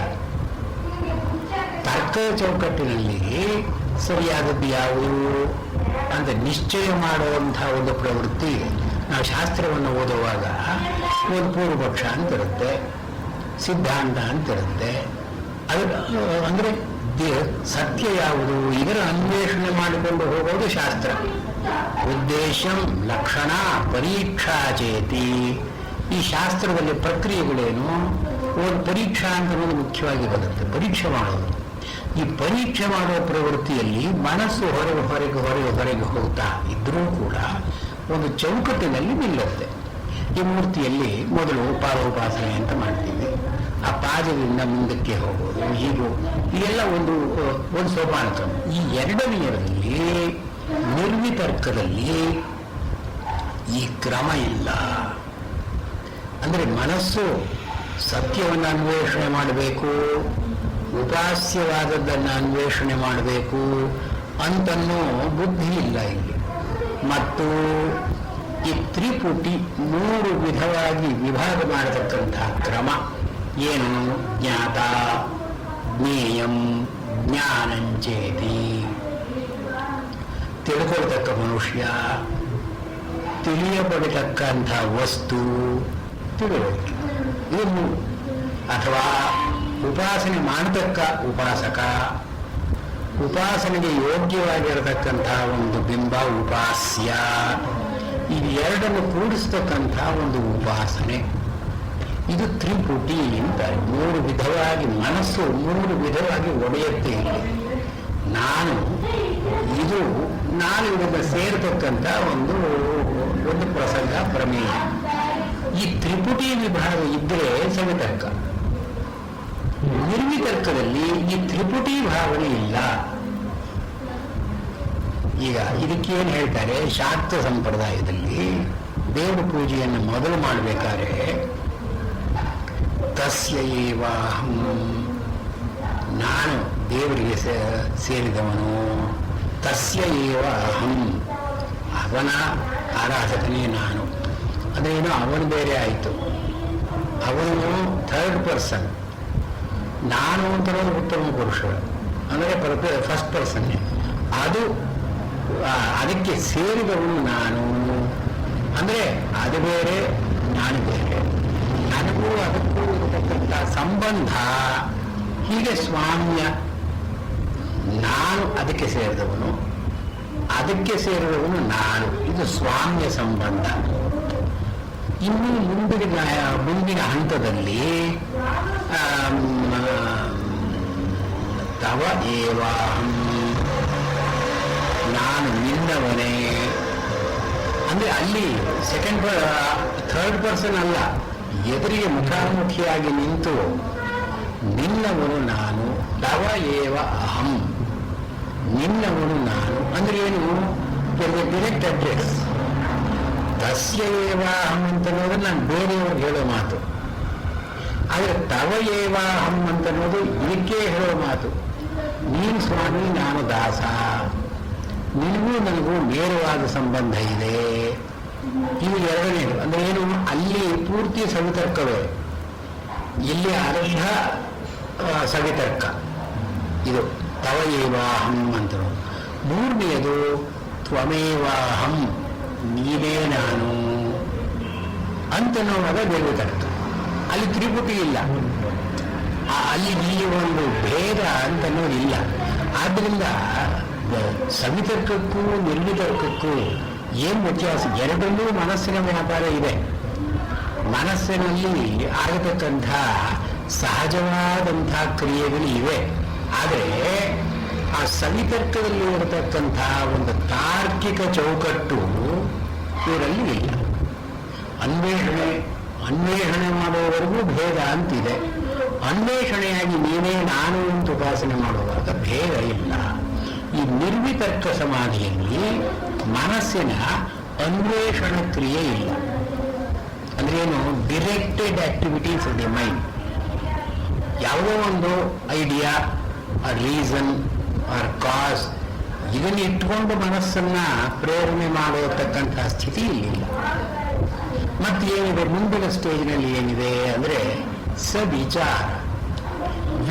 ತರ್ಕದ ಚೌಕಟ್ಟಿನಲ್ಲಿ ಸರಿಯಾದದ್ದು ಯಾವುದು ಅಂತ ನಿಶ್ಚಯ ಮಾಡುವಂತಹ ಒಂದು ಪ್ರವೃತ್ತಿ ಇದೆ. ನಾವು ಶಾಸ್ತ್ರವನ್ನು ಓದುವಾಗ ಒಂದು ಪೂರ್ವಪಕ್ಷ ಅಂತಿರುತ್ತೆ, ಸಿದ್ಧಾಂತ ಅಂತಿರುತ್ತೆ. ಅದು ಅಂದರೆ ಸತ್ಯ ಯಾವುದು ಇದರ ಅನ್ವೇಷಣೆ ಮಾಡಿಕೊಂಡು ಹೋಗೋದು ಶಾಸ್ತ್ರ. ಉದ್ದೇಶಂ ಲಕ್ಷಣ ಪರೀಕ್ಷಾ ಚೇತಿ. ಈ ಶಾಸ್ತ್ರದಲ್ಲಿ ಪ್ರಕ್ರಿಯೆಗಳೇನು, ಒಂದು ಪರೀಕ್ಷಾ ಅಂತ ಅನ್ನೋದು ಮುಖ್ಯವಾಗಿ ಬರುತ್ತೆ. ಪರೀಕ್ಷೆ ಮಾಡೋದು, ಈ ಪರೀಕ್ಷೆ ಮಾಡುವ ಪ್ರವೃತ್ತಿಯಲ್ಲಿ ಮನಸ್ಸು ಹೊರಗೆ ಹೋಗ್ತಾ ಇದ್ರೂ ಕೂಡ ಒಂದು ಚೌಕಟ್ಟಿನಲ್ಲಿ ನಿಲ್ಲುತ್ತೆ. ಈ ಮೂರ್ತಿಯಲ್ಲಿ ಮೊದಲು ಪಾದೋಪಾಸನೆ ಅಂತ ಮಾಡ್ತೀವಿ, ಆ ಪಾದದಿಂದ ಮುಂದಕ್ಕೆ ಹೋಗೋದು, ಹೀಗೂ ಇದೆಲ್ಲ ಒಂದು ಸೋಪಾನ ಕ್ರಮ. ಈ ಎರಡನೆಯರಲ್ಲಿ ನಿರ್ವಿತರ್ಕದಲ್ಲಿ ಈ ಕ್ರಮ ಇಲ್ಲ. ಅಂದರೆ ಮನಸ್ಸು ಸತ್ಯವನ್ನು ಅನ್ವೇಷಣೆ ಮಾಡಬೇಕು, ಉಪಾಸ್ಯವಾದದ್ದನ್ನು ಅನ್ವೇಷಣೆ ಮಾಡಬೇಕು ಅಂತನ್ನೋ ಬುದ್ಧಿ ಇಲ್ಲ ಇಲ್ಲಿ. ಮತ್ತು ಈ ತ್ರಿಪುಟಿ 3 ವಿಧವಾಗಿ ವಿಭಾಗ ಮಾಡತಕ್ಕಂತಹ ಕ್ರಮ ಏನು? ಜ್ಞಾತ, ಜ್ಞೇಯಂ, ಜ್ಞಾನಂಚೇತಿ. ತಿಳ್ಕೊಳ್ತಕ್ಕ ಮನುಷ್ಯ, ತಿಳಿಯಬಡತಕ್ಕಂಥ ವಸ್ತು, ತಿಳುವಳಿಕೆ, ಇದು. ಅಥವಾ ಉಪಾಸನೆ ಮಾಡತಕ್ಕ ಉಪಾಸಕ, ಉಪಾಸನೆಗೆ ಯೋಗ್ಯವಾಗಿರತಕ್ಕಂಥ ಒಂದು ಬಿಂಬ ಉಪಾಸ್ಯ, ಇವೆರಡನ್ನು ಕೂಡಿಸ್ತಕ್ಕಂಥ ಒಂದು ಉಪಾಸನೆ. ಇದು ತ್ರಿಪುಟಿ ಅಂತ 3 ವಿಧವಾಗಿ ಮನಸ್ಸು 3 ವಿಧವಾಗಿ ಒಡೆಯುತ್ತೆ ಇಲ್ಲಿ. ನಾನು ಇದನ್ನು ಸೇರತಕ್ಕಂಥ ಒಂದು ಪ್ರಸಂಗ, ಪ್ರಮೇಯ. ಈ ತ್ರಿಪುಟಿ ವಿಭಾಗ ಇದ್ದರೆ ಸವಿತರ್ಕ. ನಿರ್ವಿತರ್ಕದಲ್ಲಿ ಈ ತ್ರಿಪುಟಿ ಭಾವನೆ ಇಲ್ಲ. ಈಗ ಇದಕ್ಕೇನು ಹೇಳ್ತಾರೆ, ಶಾಕ್ತ ಸಂಪ್ರದಾಯದಲ್ಲಿ ದೇವರ ಪೂಜೆಯನ್ನು ಮೊದಲು ಮಾಡಬೇಕಾದ್ರೆ ತಸ್ಯ ಏವಾಹಂ, ನಾನು ದೇವರಿಗೆ ಸೇರಿದವನು, ತಸ್ಯ ಏವ ಅಹಂ, ಅವನ ಆರಾಧಕನೇ ನಾನು. ಅದೇನೋ ಅವನು ಬೇರೆ ಆಯಿತು, ಅವನು ಥರ್ಡ್ ಪರ್ಸನ್, ನಾನು ಅಂತ ಉತ್ತಮ ಪುರುಷ ಅಂದರೆ ಫಸ್ಟ್ ಪರ್ಸನ್ನೇ. ಅದಕ್ಕೆ ಸೇರಿದವನು ನಾನು ಅಂದರೆ ಅದು ಬೇರೆ, ನಾನು ಬೇರೆ. ನನಗೂ ಅದಕ್ಕೂ ಇರತಕ್ಕಂಥ ಸಂಬಂಧ ಹೀಗೆ ಸ್ವಾಮ್ಯ. ನಾನು ಅದಕ್ಕೆ ಸೇರಿದವನು, ಅದಕ್ಕೆ ಸೇರಿದವನು ನಾನು, ಇದು ಸ್ವಾಮ್ಯ ಸಂಬಂಧ. ಇನ್ನು ಮುಂದಿನ ಹಂತದಲ್ಲಿ ತವ ಏವಾಹಂ, ನಾನು ನಿನ್ನವನೇ ಅಂದ್ರೆ ಅಲ್ಲಿ ಥರ್ಡ್ ಪರ್ಸನ್ ಅಲ್ಲ, ಎದುರಿಗೆ ಮುಖಾಮುಖಿಯಾಗಿ ನಿಂತು ನಿನ್ನವನು ನಾನು, ತವ ಏವ ಅಹಂ, ನಿನ್ನವನು ನಾನು ಅಂದ್ರೆ ಏನು? Direct address. ತಸ್ಯ ಏವಾಹಂ ಅಂತ ಅನ್ನೋದು ನಾನು ಬೇರೆಯವ್ರಿಗೆ ಹೇಳೋ ಮಾತು, ಆದರೆ ತವ ಏವಾಹಂ ಅಂತ ಅನ್ನೋದು ಇದಕ್ಕೆ ಹೇಳೋ ಮಾತು. ನೀನು ಸ್ವಾಮಿ, ನಾನು ದಾಸ, ನಿನಗೂ ನನಗೂ ನೇರವಾದ ಸಂಬಂಧ ಇದೆ. ಇವು ಎರಡನೇದು. ಅಂದ್ರೆ ಏನು? ಅಲ್ಲಿ ಪೂರ್ತಿ ಸವಿತರ್ಕವೇ, ಇಲ್ಲಿ ಅರ್ಧ ಸವಿತರ್ಕ. ಇದು ತವ ಏವಾಹಂ ಅಂತ. ಮೂರನೆಯದು ತ್ವಮೇವಾಹಂ, ನೀನೇ ನಾನು ಅಂತನ್ನುವಾಗ ದೇವತರ್ಕ. ಅಲ್ಲಿ ತ್ರಿಪುಟಿ ಇಲ್ಲ, ಅಲ್ಲಿ ಇಲ್ಲಿ ಒಂದು ಭೇದ ಅಂತನ್ನೋದಿಲ್ಲ. ಆದ್ದರಿಂದ ಸವಿತರ್ಕಕ್ಕೂ ನಿರ್ವಿತರ್ಕಕ್ಕೂ ಏನು ವ್ಯತ್ಯಾಸ? ಎರಡನ್ನೂ ಮನಸ್ಸಿನ ವ್ಯಾಪಾರ ಇದೆ. ಮನಸ್ಸಿನಲ್ಲಿ ಆಗತಕ್ಕಂಥ ಸಹಜವಾದಂಥ ಕ್ರಿಯೆಗಳು ಇವೆ. ಆದರೆ ಆ ಸವಿತರ್ಕದಲ್ಲಿ ಇರತಕ್ಕಂಥ ಒಂದು ತಾರ್ಕಿಕ ಚೌಕಟ್ಟು ಇವರಲ್ಲಿ ಇಲ್ಲ. ಅನ್ವೇಷಣೆ ಮಾಡುವವರೆಗೂ ಭೇದ ಅಂತಿದೆ. ಅನ್ವೇಷಣೆಯಾಗಿ ನೀನೇ ನಾನು ಅಂತ ಉಪಾಸನೆ ಮಾಡುವಾಗ ಭೇದ ಇಲ್ಲ. ಈ ನಿರ್ವಿತರ್ಕ ಸಮಾಧಿಯಲ್ಲಿ ಮನಸ್ಸಿನ ಅನ್ವೇಷಣ ಕ್ರಿಯೆ ಇಲ್ಲ. ಅಂದ್ರೆ ಏನು? Directed activities of the mind. ಯಾವುದೋ ಒಂದು ಐಡಿಯಾ ಆರ್ ರೀಸನ್ ಆರ್ ಕಾಸ್ ಇದನ್ನು ಇಟ್ಕೊಂಡು ಮನಸ್ಸನ್ನ ಪ್ರೇರಣೆ ಮಾಡತಕ್ಕಂತಹ ಸ್ಥಿತಿ ಇಲ್ಲಿಲ್ಲ. ಮತ್ತೆ ಏನಿದೆ ಮುಂದಿನ ಸ್ಟೇಜ್ನಲ್ಲಿ ಏನಿದೆ ಅಂದ್ರೆ ಸವಿಚಾರ.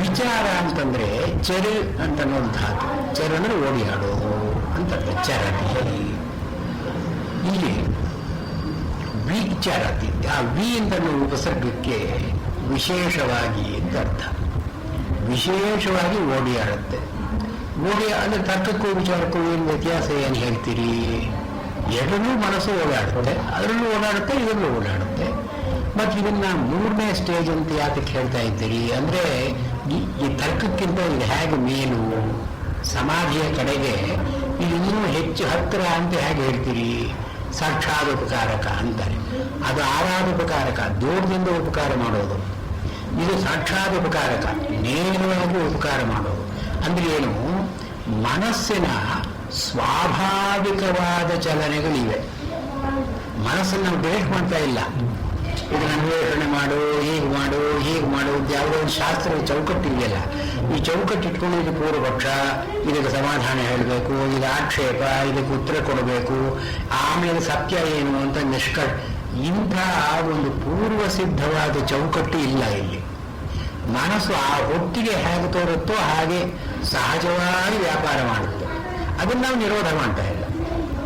ವಿಚಾರ ಅಂತಂದ್ರೆ ಚರಿ ಅಂತ ಧಾತು. ಚರ ಅಂದ್ರೆ ಓಡಿಯಾಡೋದು ಅಂತಂದ್ರೆ ಚರತಿ. ಇಲ್ಲಿ ವಿಚಾರತಿ, ಆ ವಿ ಅಂತ ಉಪಸರ್ಗಕ್ಕೆ ವಿಶೇಷವಾಗಿ ಅಂತ ಅರ್ಥ. ವಿಶೇಷವಾಗಿ ಓಡಿಯಾಡುತ್ತೆ. ಅಂದ್ರೆ ತರ್ಕಕ್ಕೂ ವಿಚಾರಕ್ಕೂ ಏನು ವ್ಯತ್ಯಾಸ ಏನು ಹೇಳ್ತೀರಿ? ಎರಡನ್ನೂ ಮನಸ್ಸು ಓಡಾಡುತ್ತೆ, ಅದರಲ್ಲೂ ಓಡಾಡುತ್ತೆ, ಇದರಲ್ಲೂ ಓಡಾಡುತ್ತೆ. ಮತ್ತು ಇದನ್ನ ಮೂರನೇ ಸ್ಟೇಜ್ ಅಂತ ಯಾತಕ್ಕೆ ಹೇಳ್ತಾ ಇದ್ದೀರಿ ಅಂದ್ರೆ ಈ ತರ್ಕಕ್ಕಿಂತ ಇದು ಹೇಗೆ ಮೇಲು, ಸಮಾಧಿಯ ಕಡೆಗೆ ಇದು ಇನ್ನೂ ಹೆಚ್ಚು ಹತ್ತಿರ ಅಂತ ಹೇಗೆ ಹೇಳ್ತೀರಿ? ಸಾಕ್ಷಾತ್ ಉಪಕಾರಕ ಅಂತಾರೆ. ಅದು ಆರಾಧ ಉಪಕಾರಕ, ದೂರದಿಂದ ಉಪಕಾರ ಮಾಡೋದು. ಇದು ಸಾಕ್ಷಾತ್ ಉಪಕಾರಕ, ನೇರವಾಗಿ ಉಪಕಾರ ಮಾಡೋದು. ಅಂದ್ರೆ ಏನು? ಮನಸ್ಸಿನ ಸ್ವಾಭಾವಿಕವಾದ ಚಲನೆಗಳಿವೆ. ಮನಸ್ಸನ್ನು ನಾವು ಬೇಟ್ ಮಾಡ್ತಾ ಇಲ್ಲ. ಇದನ್ನು ಅನ್ವೇಷಣೆ ಮಾಡು, ಹೀಗೆ ಮಾಡು, ಹೀಗೆ ಮಾಡು, ಯಾವುದೋ ಒಂದು ಶಾಸ್ತ್ರದ ಚೌಕಟ್ಟಿದೆಯಲ್ಲ, ಈ ಚೌಕಟ್ಟು ಇಟ್ಕೊಂಡು ಇದು ಪೂರ್ವಪಕ್ಷ, ಇದಕ್ಕೆ ಸಮಾಧಾನ ಹೇಳಬೇಕು, ಇದು ಆಕ್ಷೇಪ, ಇದಕ್ಕೆ ಉತ್ತರ ಕೊಡಬೇಕು, ಆಮೇಲೆ ಸತ್ಯ ಏನು ಅಂತ ಇಂಥ ಒಂದು ಪೂರ್ವ ಸಿದ್ಧವಾದ ಚೌಕಟ್ಟು ಇಲ್ಲ ಇಲ್ಲಿ. ಮನಸ್ಸು ಆ ಹೊತ್ತಿಗೆ ಹೇಗೆ ತೋರುತ್ತೋ ಹಾಗೆ ಸಹಜವಾಗಿ ವ್ಯಾಪಾರ ಮಾಡುತ್ತೆ. ಅದನ್ನು ನಾವು ನಿರೋಧ ಮಾಡ್ತಾ ಇಲ್ಲ.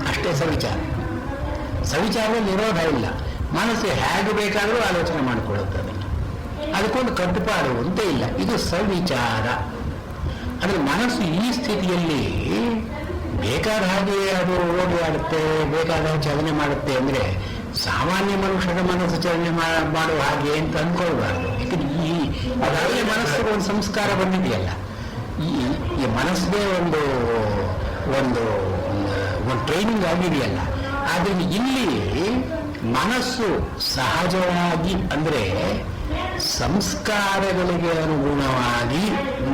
ಅಷ್ಟೇ ಸವಿಚಾರ. ಸವಿಚಾರದಲ್ಲಿ ನಿರೋಧ ಇಲ್ಲ. ಮನಸ್ಸು ಹೇಗೆ ಬೇಕಾದರೂ ಆಲೋಚನೆ ಮಾಡಿಕೊಳ್ಳುತ್ತೆ. ಅದಕ್ಕೊಂದು ಕಟ್ಟುಪಾಡು ಅಂತ ಇಲ್ಲ. ಇದು ಸವಿಚಾರ. ಅಂದರೆ ಮನಸ್ಸು ಈ ಸ್ಥಿತಿಯಲ್ಲಿ ಬೇಕಾದ ಹಾಗೆ ಅದು ಓಡಾಡುತ್ತೆ, ಬೇಕಾದ ಹಾಗೆ ಚಲನೆ ಮಾಡುತ್ತೆ ಅಂದರೆ ಸಾಮಾನ್ಯ ಮನುಷ್ಯರ ಮನಸ್ಸು ಚಲನೆ ಮಾಡುವ ಹಾಗೆ ಅಂತ ಅಂದ್ಕೊಳ್ಬಾರ್ದು. ಯಾಕಂದ್ರೆ ಈ ಮನಸ್ಸಿಗೆ ಒಂದು ಸಂಸ್ಕಾರ ಬಂದಿದೆಯಲ್ಲ, ಈ ಮನಸ್ಸಿಗೆ ಒಂದು ಒಂದು ಒಂದು ಟ್ರೈನಿಂಗ್ ಆಗಿದೆಯಲ್ಲ. ಆದ್ರೆ ಇಲ್ಲಿ ಮನಸ್ಸು ಸಹಜವಾಗಿ ಅಂದ್ರೆ ಸಂಸ್ಕಾರಗಳಿಗೆ ಅನುಗುಣವಾಗಿ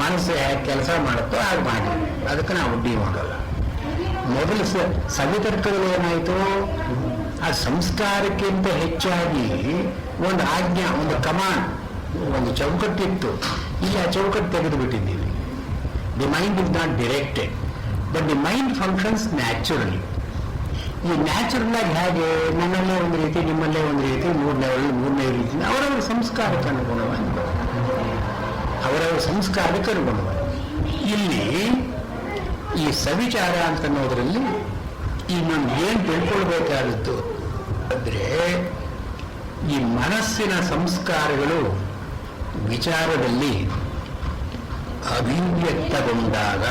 ಮನಸ್ಸು ಹೇಗೆ ಕೆಲಸ ಮಾಡುತ್ತೋ ಹಾಗೆ ಮಾಡಿ, ಅದಕ್ಕೆ ನಾವು ಅಡ್ಡಿ ಮಾಡೋಲ್ಲ. ಮೊದಲು ಸವಿತರ್ಕಗಳು ಏನಾಯಿತು? ಆ ಸಂಸ್ಕಾರಕ್ಕಿಂತ ಹೆಚ್ಚಾಗಿ ಒಂದು ಆಜ್ಞಾ, ಒಂದು ಕಮಾಂಡ್, ಒಂದು ಚೌಕಟ್ಟಿತ್ತು. ಇಲ್ಲಿ ಆ ಚೌಕಟ್ಟು ತೆಗೆದು ಬಿಟ್ಟಿದ್ದೀವಿ. The mind is not directed, but the mind functions naturally. ಈ ನ್ಯಾಚುರಲ್ ಆಗಿ ಹೇಗೆ ನನ್ನಲ್ಲೇ ಒಂದು ರೀತಿ, ನಿಮ್ಮಲ್ಲೇ ಒಂದು ರೀತಿ, ಮೂರನೇ ರೀತಿ, ಅವರವರ ಸಂಸ್ಕಾರಕ್ಕೆ ಅನುಗುಣವಾಗಿ, ಅವರವರ ಸಂಸ್ಕಾರಕ್ಕೆ ಅನುಗುಣವಾಗಿ. ಇಲ್ಲಿ ಈ ಸವಿಚಾರ ಅಂತ ಅನ್ನೋದ್ರಲ್ಲಿ ಈ ನಾನು ಏನು ತಿಳ್ಕೊಳ್ಬೇಕಾಗಿತ್ತು ಅಂದ್ರೆ, ಈ ಮನಸ್ಸಿನ ಸಂಸ್ಕಾರಗಳು ವಿಚಾರದಲ್ಲಿ ಅಭಿವ್ಯಕ್ತಗೊಂಡಾಗ,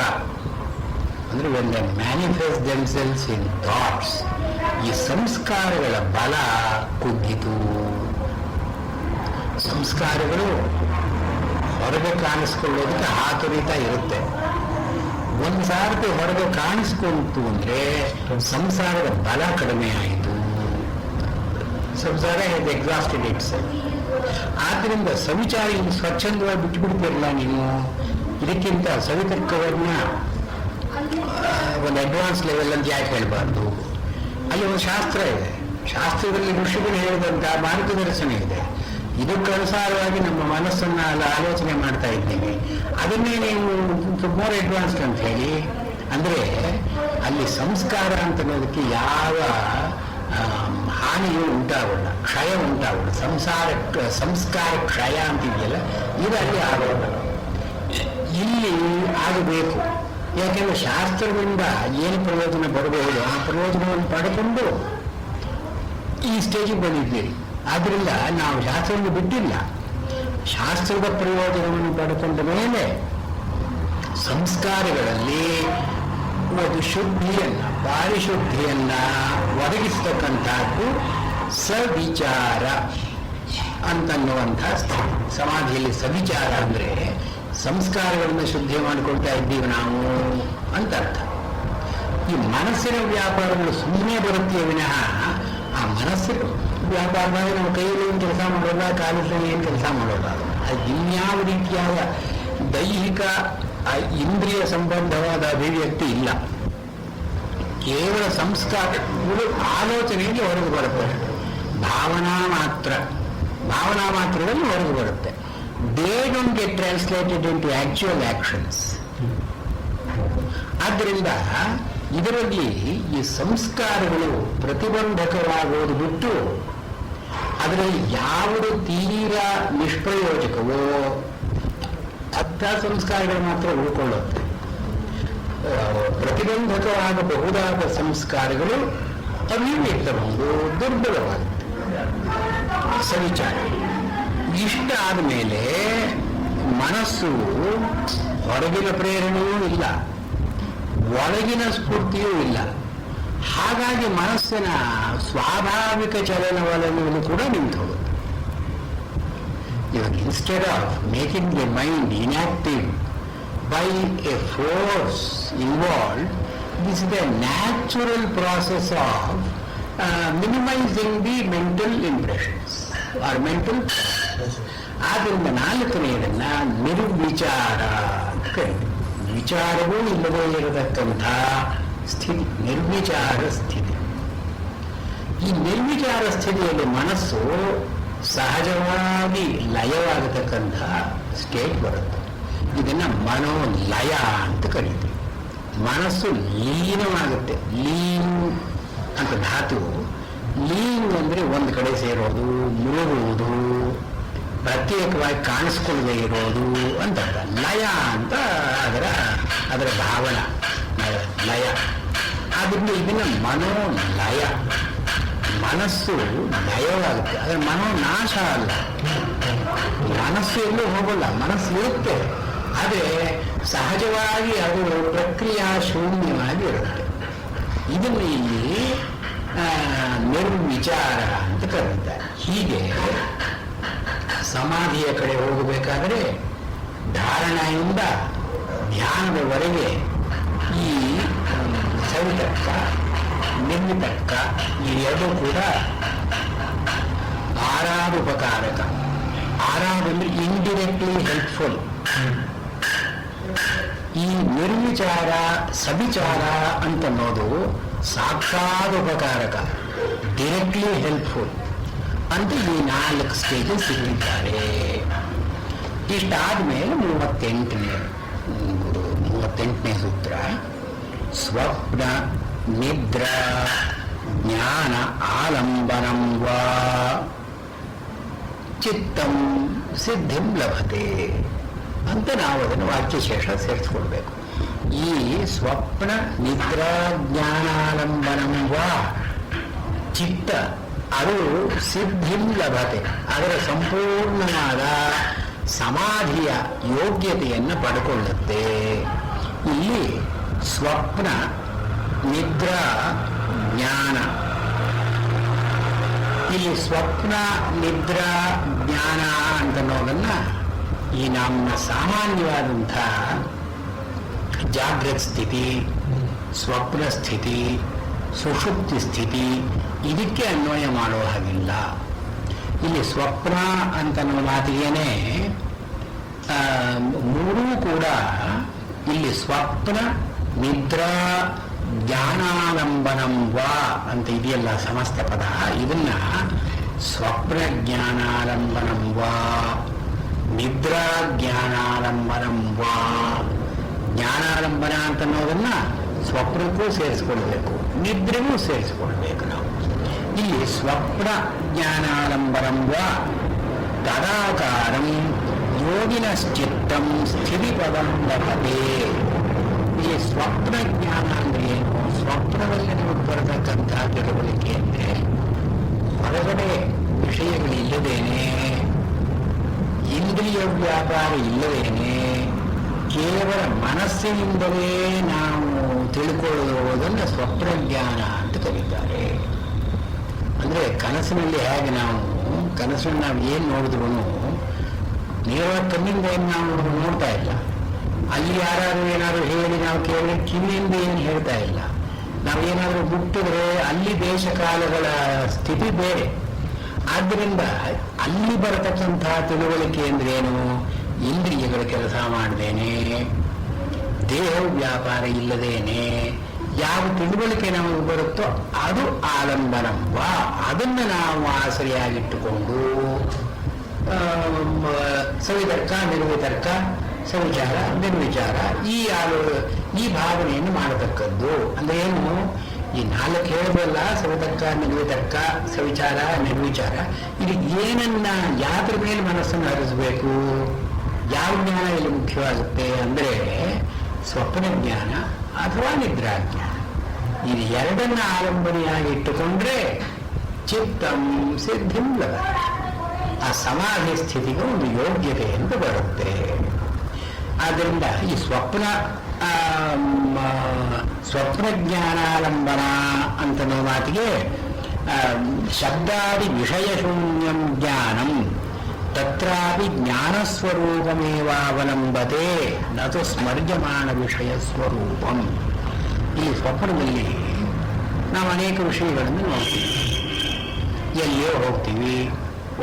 ಅಂದ್ರೆ when they manifest themselves in thoughts, ಈ ಸಂಸ್ಕಾರಗಳ ಬಲ ಕುಗ್ಗಿತು. ಸಂಸ್ಕಾರಗಳು ಹೊರಗೆ ಕಾಣಿಸ್ಕೊಳ್ಳೋದಕ್ಕೆ ಹಾತೊರಿತಾ ಇರುತ್ತೆ. ಒಂದು ಸಾರ್ತಿ ಹೊರಗೆ ಕಾಣಿಸ್ಕೊಂತು ಅಂದ್ರೆ ಸಂಸಾರದ ಬಲ ಕಡಿಮೆ ಆಯಿತು. ಸಂಸಾರ ಹ್ಯಾಸ್ ಎಕ್ಸಾಸ್ಟೆಡ್ ಇಟ್ಸೆಲ್ಫ್. ಆದ್ರಿಂದ ಸವಿಚಾರ ಇಲ್ಲಿ ಸ್ವಚ್ಛಂದವಾಗಿ ಬಿಟ್ಟುಬಿಡ್ತಿರಲ್ಲ ನೀವು. ಇದಕ್ಕಿಂತ ಸವಿತರ್ಕವನ್ನ ಒಂದು ಅಡ್ವಾನ್ಸ್ ಲೆವೆಲ್ ಅಂತ ಯಾಕೆ ಹೇಳಬಾರ್ದು? ಅಲ್ಲಿ ಒಂದು ಶಾಸ್ತ್ರ ಇದೆ. ಶಾಸ್ತ್ರದಲ್ಲಿ ಋಷಿಗಳು ಹೇಳಿದಂತ ಮಾರ್ಗದರ್ಶನ ಇದೆ. ಇದಕ್ಕನುಸಾರವಾಗಿ ನಮ್ಮ ಮನಸ್ಸನ್ನ ಆಲೋಚನೆ ಮಾಡ್ತಾ ಇದ್ದೀವಿ. ಅದನ್ನೇ ನೀವು ಮೋರ್ ಅಡ್ವಾನ್ಸ್ಡ್ ಅಂತ ಹೇಳಿ ಅಂದ್ರೆ ಅಲ್ಲಿ ಸಂಸ್ಕಾರ ಅಂತ ಅನ್ನೋದಕ್ಕೆ ಯಾವ ಹಾನಿಯು ಉಂಟಾಗೋಲ್ಲ, ಕ್ಷಯ ಉಂಟಾಗೋಲ್ಲ. ಸಂಸ್ಕಾರ ಕ್ಷಯ ಅಂತಿದೆಯಲ್ಲ, ಇದು ಅಲ್ಲಿ ಆಗೋಲ್ಲ. ಇಲ್ಲಿ ಆಗಬೇಕು. ಯಾಕೆಂದ್ರೆ ಶಾಸ್ತ್ರದಿಂದ ಏನು ಪ್ರಯೋಜನ ಬರಬಹುದು ಆ ಪ್ರಯೋಜನವನ್ನು ಪಡೆದುಕೊಂಡು ಈ ಸ್ಟೇಜಿಗೆ ಬಂದಿದ್ದೀರಿ. ಆದ್ರಿಂದ ನಾವು ಶಾಸ್ತ್ರವನ್ನು ಬಿಟ್ಟಿಲ್ಲ. ಶಾಸ್ತ್ರದ ಪ್ರಯೋಜನವನ್ನು ಪಡೆದುಕೊಂಡ ಮೇಲೆ ಸಂಸ್ಕಾರಗಳಲ್ಲಿ ಒಂದು ಶುದ್ಧಿಯನ್ನ, ಪಾರಿಶುದ್ಧಿಯನ್ನ ಒದಗಿಸ್ತಕ್ಕಂಥದ್ದು ಸವಿಚಾರ ಅಂತನ್ನುವಂತಹ ಸಮಾಧಿಯಲ್ಲಿ. ಸವಿಚಾರ ಅಂದ್ರೆ ಸಂಸ್ಕಾರಗಳನ್ನು ಶುದ್ಧಿ ಮಾಡಿಕೊಳ್ತಾ ಇದ್ದೀವಿ ನಾವು ಅಂತ ಅರ್ಥ. ಈ ಮನಸ್ಸಿನ ವ್ಯಾಪಾರಗಳು ಸುಮ್ಮನೆ ಬರುತ್ತೆ ವಿನಃ ಆ ಮನಸ್ಸಿನ ವ್ಯಾಪಾರದಾಗ ನಾವು ಕೈಯಲ್ಲಿ ಏನು ಕೆಲಸ ಮಾಡೋಲ್ಲ, ಕಾಲದಲ್ಲಿ ಏನು ಕೆಲಸ ಮಾಡೋಲ್ಲ. ಇನ್ಯಾವ ರೀತಿಯಾದ ದೈಹಿಕ ಇಂದ್ರಿಯ ಸಂಬಂಧವಾದ ಅಭಿವ್ಯಕ್ತಿ ಇಲ್ಲ. ಕೇವಲ ಸಂಸ್ಕಾರಗಳು ಆಲೋಚನೆಯಲ್ಲಿ ಹೊರಗೆ ಬರುತ್ತೆ, ಭಾವನಾ ಮಾತ್ರದಲ್ಲಿ ಹೊರಗೆ ಬರುತ್ತೆ. They don't get translated into actual actions. ಆದ್ದರಿಂದ ಇದರಲ್ಲಿ ಈ ಸಂಸ್ಕಾರಗಳು ಪ್ರತಿಬಂಧಕವಾಗುವುದು ಬಿಟ್ಟು ಅದರಲ್ಲಿ ಯಾವುದು ತೀರಾ ನಿಷ್ಪ್ರಯೋಜಕವೋ ಅಂಥ ಸಂಸ್ಕಾರಗಳು ಮಾತ್ರ ಉಳ್ಕೊಳ್ಳುತ್ತೆ. ಪ್ರತಿಬಂಧಕವಾಗಬಹುದಾದ ಸಂಸ್ಕಾರಗಳು ಅಭಿವ್ಯಕ್ತಗೊಂಡು ದುರ್ಬಲವಾಗುತ್ತೆ. ಸವಿಚಾರ ಇಷ್ಟ ಆದಮೇಲೆ ಮನಸ್ಸು ಹೊರಗಿನ ಪ್ರೇರಣೆಯೂ ಇಲ್ಲ, ಒಳಗಿನ ಸ್ಫೂರ್ತಿಯೂ ಇಲ್ಲ. ಹಾಗಾಗಿ ಮನಸ್ಸಿನ ಸ್ವಾಭಾವಿಕ ಚಲನವಲನಗಳು ಕೂಡ ನಿಂತು ಹೋಗುತ್ತೆ. ಇವಾಗ instead of making the mind inactive by a force involved, this is the natural process of minimizing the mental impressions or mental processes. ಆದ್ದರಿಂದ ನಾಲ್ಕನೆಯದನ್ನ ನಿರ್ವಿಚಾರ ಅಂತ ಕರೀತೀವಿ. ವಿಚಾರವೂ ಇಲ್ಲದೇ ಇರತಕ್ಕಂಥ ಸ್ಥಿತಿ ನಿರ್ವಿಚಾರ ಸ್ಥಿತಿ. ಈ ನಿರ್ವಿಚಾರ ಸ್ಥಿತಿಯಲ್ಲಿ ಮನಸ್ಸು ಸಹಜವಾಗಿ ಲಯವಾಗತಕ್ಕಂಥ ಸ್ಟೇಟ್ ಬರುತ್ತೆ. ಇದನ್ನ ಮನೋಲಯ ಅಂತ ಕರೀತೀವಿ. ಮನಸ್ಸು ಲೀನವಾಗುತ್ತೆ. ಲೀನ್ ಅಂತ ಧಾತು. ಲೀನ್ ಅಂದ್ರೆ ಒಂದು ಕಡೆ ಸೇರೋದು, ಮುಳುಗುವುದು, ಪ್ರತ್ಯೇಕವಾಗಿ ಕಾಣಿಸ್ಕೊಳ್ಳದೆ ಇರೋದು ಅಂತ. ಲಯ ಅಂತ ಅದರ ಭಾವನಾ ಲಯ. ಆದ್ರಿಂದ ಇದನ್ನ ಮನೋಲಯ. ಮನಸ್ಸು ಲಯವಾಗುತ್ತೆ, ಅದರ ಮನೋನಾಶ ಅಲ್ಲ. ಮನಸ್ಸು ಎಲ್ಲೂ ಹೋಗಲ್ಲ, ಮನಸ್ಸು ಇರುತ್ತೆ. ಆದರೆ ಸಹಜವಾಗಿ ಅದು ಪ್ರಕ್ರಿಯಾ ಶೂನ್ಯವಾಗಿ ಇರುತ್ತೆ. ಇದನ್ನು ಇಲ್ಲಿ ನಿರ್ವಿಚಾರ ಅಂತ ಕರೀತಾರೆ. ಹೀಗೆ ಸಮಾಧಿಯ ಕಡೆ ಹೋಗಬೇಕಾದರೆ ಧಾರಣೆಯಿಂದ ಧ್ಯಾನದವರೆಗೆ ಈ ಸವಿತರ್ಕ ನಿರ್ವಿತರ್ಕ ಈ ಎರಡೂ ಕೂಡ ಆರಾಧೋಪಕಾರಕ. ಆರಾಧ ಅಂದ್ರೆ ಇಂಡಿರೆಕ್ಟ್ಲಿ ಹೆಲ್ಪ್ಫುಲ್. ಈ ನಿರ್ವಿಚಾರ ಸವಿಚಾರ ಅಂತನ್ನೋದು ಸಾಕ್ಷಾತ್ ಉಪಕಾರಕ, ಡೈರೆಕ್ಟ್ಲಿ ಹೆಲ್ಪ್ಫುಲ್ ಅಂತ ಈ 4 ಸ್ಟೇಜಸ್ ಇಟ್ಟಿದ್ದಾರೆ. ಇಷ್ಟಾದ್ಮೇಲೆ 38ನೇ ಸೂತ್ರ ಸ್ವಪ್ನ ನಿದ್ರಾ ಜ್ಞಾನ ಆಲಂಬನಂ ವಾ ಚಿತ್ತಂ ಸಿದ್ಧಿಂ ಲಭತೆ ಅಂತ ನಾವು ಅದನ್ನು ವಾಕ್ಯಶೇಷ ಸೇರಿಸ್ಕೊಳ್ಬೇಕು. ಈ ಸ್ವಪ್ನ ನಿದ್ರಾ ಜ್ಞಾನಾಲಂಬನಂ ವಾ ಚಿತ್ತ ಅದು ಸಿದ್ಧಿಂ ಲಭತೆ, ಅದರ ಸಂಪೂರ್ಣವಾದ ಸಮಾಧಿಯ ಯೋಗ್ಯತೆಯನ್ನು ಪಡ್ಕೊಳ್ಳುತ್ತೆ. ಇಲ್ಲಿ ಸ್ವಪ್ನ ನಿದ್ರಾ ಜ್ಞಾನ, ಇಲ್ಲಿ ಸ್ವಪ್ನ ನಿದ್ರಾ ಜ್ಞಾನ ಅಂತನ್ನೋದನ್ನ ಈ ನಮ್ಮ ಸಾಮಾನ್ಯವಾದಂಥ ಜಾಗೃತ ಸ್ಥಿತಿ, ಸ್ವಪ್ನ ಸ್ಥಿತಿ, ಸುಷುಪ್ತಿ ಸ್ಥಿತಿ ಇದಕ್ಕೆ ಅನ್ವಯ ಮಾಡೋ ಹಾಗಿಲ್ಲ. ಇಲ್ಲಿ ಸ್ವಪ್ನ ಅಂತನ್ನೋ ಮಾತಿಗೇನೆ ಮೂರೂ ಕೂಡ ಇಲ್ಲಿ ಸ್ವಪ್ನ ನಿದ್ರಾ ಜ್ಞಾನಾಲಂಬನಂ ವಾ ಅಂತ ಇದೆಯಲ್ಲ ಸಮಸ್ತ ಪದ, ಇದನ್ನ ಸ್ವಪ್ನ ಜ್ಞಾನಾಲಂಬನಂ ವಾ ನಿದ್ರಾ ಜ್ಞಾನಾಲಂಬನಂ ವಾ, ಜ್ಞಾನಾಲಂಬನ ಅಂತನ್ನೋದನ್ನ ಸ್ವಪ್ನಕ್ಕೂ ಸೇರಿಸ್ಕೊಳ್ಬೇಕು, ನಿದ್ರೆಗೂ ಸೇರಿಸ್ಕೊಳ್ಬೇಕು ನಾವು. ಇಲ್ಲಿ ಸ್ವಪ್ನ ಜ್ಞಾನಾಲಂಬನಂ ವಾ ತದಾಕಾರಂ ಯೋಗಿನಶ್ಚಿತ್ತಂ ಸ್ಥಿತಿಪದಂ ಲಭತೆ. ಈ ಸ್ವಪ್ನ ಜ್ಞಾನ ಅಂದ್ರೆ ಏನು? ಸ್ವಪ್ನದಲ್ಲಿ ನಮಗೆ ಬರತಕ್ಕಂಥ ತಿಳುವಳಿಕೆ ಅಂದ್ರೆ ಹೊರಗಡೆ ವಿಷಯಗಳಿಲ್ಲದೇನೆ, ಇಂದ್ರಿಯ ವ್ಯಾಪಾರ ಇಲ್ಲದೇನೆ, ಕೇವಲ ಮನಸ್ಸಿನಿಂದಲೇ ನಾವು ತಿಳ್ಕೊಳ್ಳುವುದನ್ನು ಸ್ವಪ್ನ ಜ್ಞಾನ ಅಂತ ಕರೀತಾರೆ. ಅಂದ್ರೆ ಕನಸಿನಲ್ಲಿ ಹೇಗೆ ನಾವು ಕನಸನ್ನು ನಾವು ಏನು ನೋಡಿದ್ರು ನೇರವಾಗಿ ಕಣ್ಣಿಂದ ಏನು ನಾವು ನೋಡ್ತಾ ಇಲ್ಲ, ಅಲ್ಲಿ ಯಾರು ಏನಾದ್ರು ಹೇಳಿ ನಾವು ಕೇಳಿ ಕಿವಿಯಿಂದ ಏನು ಹೇಳ್ತಾ ಇಲ್ಲ. ನಾವೇನಾದ್ರೂ ಮುಟ್ಟಿದ್ರೆ ಅಲ್ಲಿ ದೇಶ ಕಾಲಗಳ ಸ್ಥಿತಿ ಬೇರೆ, ಆದ್ದರಿಂದ ಅಲ್ಲಿ ಬರತಕ್ಕಂತಹ ತಿಳುವಳಿಕೆ ಅಂದ್ರೇನು? ಇಂದ್ರಿಯಗಳ ಕೆಲಸ ಮಾಡದೇನೆ, ದೇಹ ವ್ಯಾಪಾರ ಇಲ್ಲದೇನೆ ಯಾವ ತಿಳುವಳಿಕೆ ನಮಗೆ ಬರುತ್ತೋ ಅದು ಆಲಂಬನಂಬ. ಅದನ್ನು ನಾವು ಆಸರೆಯಾಗಿಟ್ಟುಕೊಂಡು ಸವಿತರ್ಕ, ನಿರ್ವಿತರ್ಕ, ಸವಿಚಾರ, ನಿರ್ವಿಚಾರ ಈ ಭಾವನೆಯನ್ನು ಮಾಡತಕ್ಕದ್ದು. ಅಂದ್ರೆ ಏನು? ಈ 4 ಹೇಳಬಲ್ಲ, ಸವಿತರ್ಕ, ನಿರ್ವಿತರ್ಕ, ಸವಿಚಾರ, ನಿರ್ವಿಚಾರ, ಇದು ಏನನ್ನ ಯಾತ್ರ ಮೇಲೆ ಮನಸ್ಸನ್ನು ಹರಿಸಬೇಕು? ಯಾವ ಜ್ಞಾನ ಇಲ್ಲಿ ಮುಖ್ಯವಾಗುತ್ತೆ ಅಂದರೆ ಸ್ವಪ್ನ ಜ್ಞಾನ ಅಥವಾ ನಿದ್ರಾಜ್ಞಾನ. ಇದು ಎರಡನ್ನ ಆಲಂಬನೆಯಾಗಿ ಇಟ್ಟುಕೊಂಡ್ರೆ ಚಿತ್ತಂ ಸಿದ್ಧಿಂ ಲಭತೆ, ಆ ಸಮಾಧಿ ಸ್ಥಿತಿಗೆ ಒಂದು ಯೋಗ್ಯತೆ ಅಂತ ಬರುತ್ತೆ. ಆದ್ದರಿಂದ ಈ ಸ್ವಪ್ನಜ್ಞಾನಾಲಂಬನ ಅಂತನೋ ಮಾತಿಗೆ ಶಬ್ದಾದಿ ವಿಷಯಶೂನ್ಯಂ ಜ್ಞಾನಂ ತತ್ರಾಪಿ ಜ್ಞಾನಸ್ವರೂಪಮೇವಾವಲಂಬತೆ ನತು ಸ್ಮರ್ಯಮಾಣ ವಿಷಯ ಸ್ವರೂಪಂ. ಈ ಸ್ವಪ್ನದಲ್ಲಿ ನಾವು ಅನೇಕ ವಿಷಯಗಳನ್ನು ನೋಡ್ತೀವಿ. ಎಲ್ಲಿಯೋ ಹೋಗ್ತೀವಿ,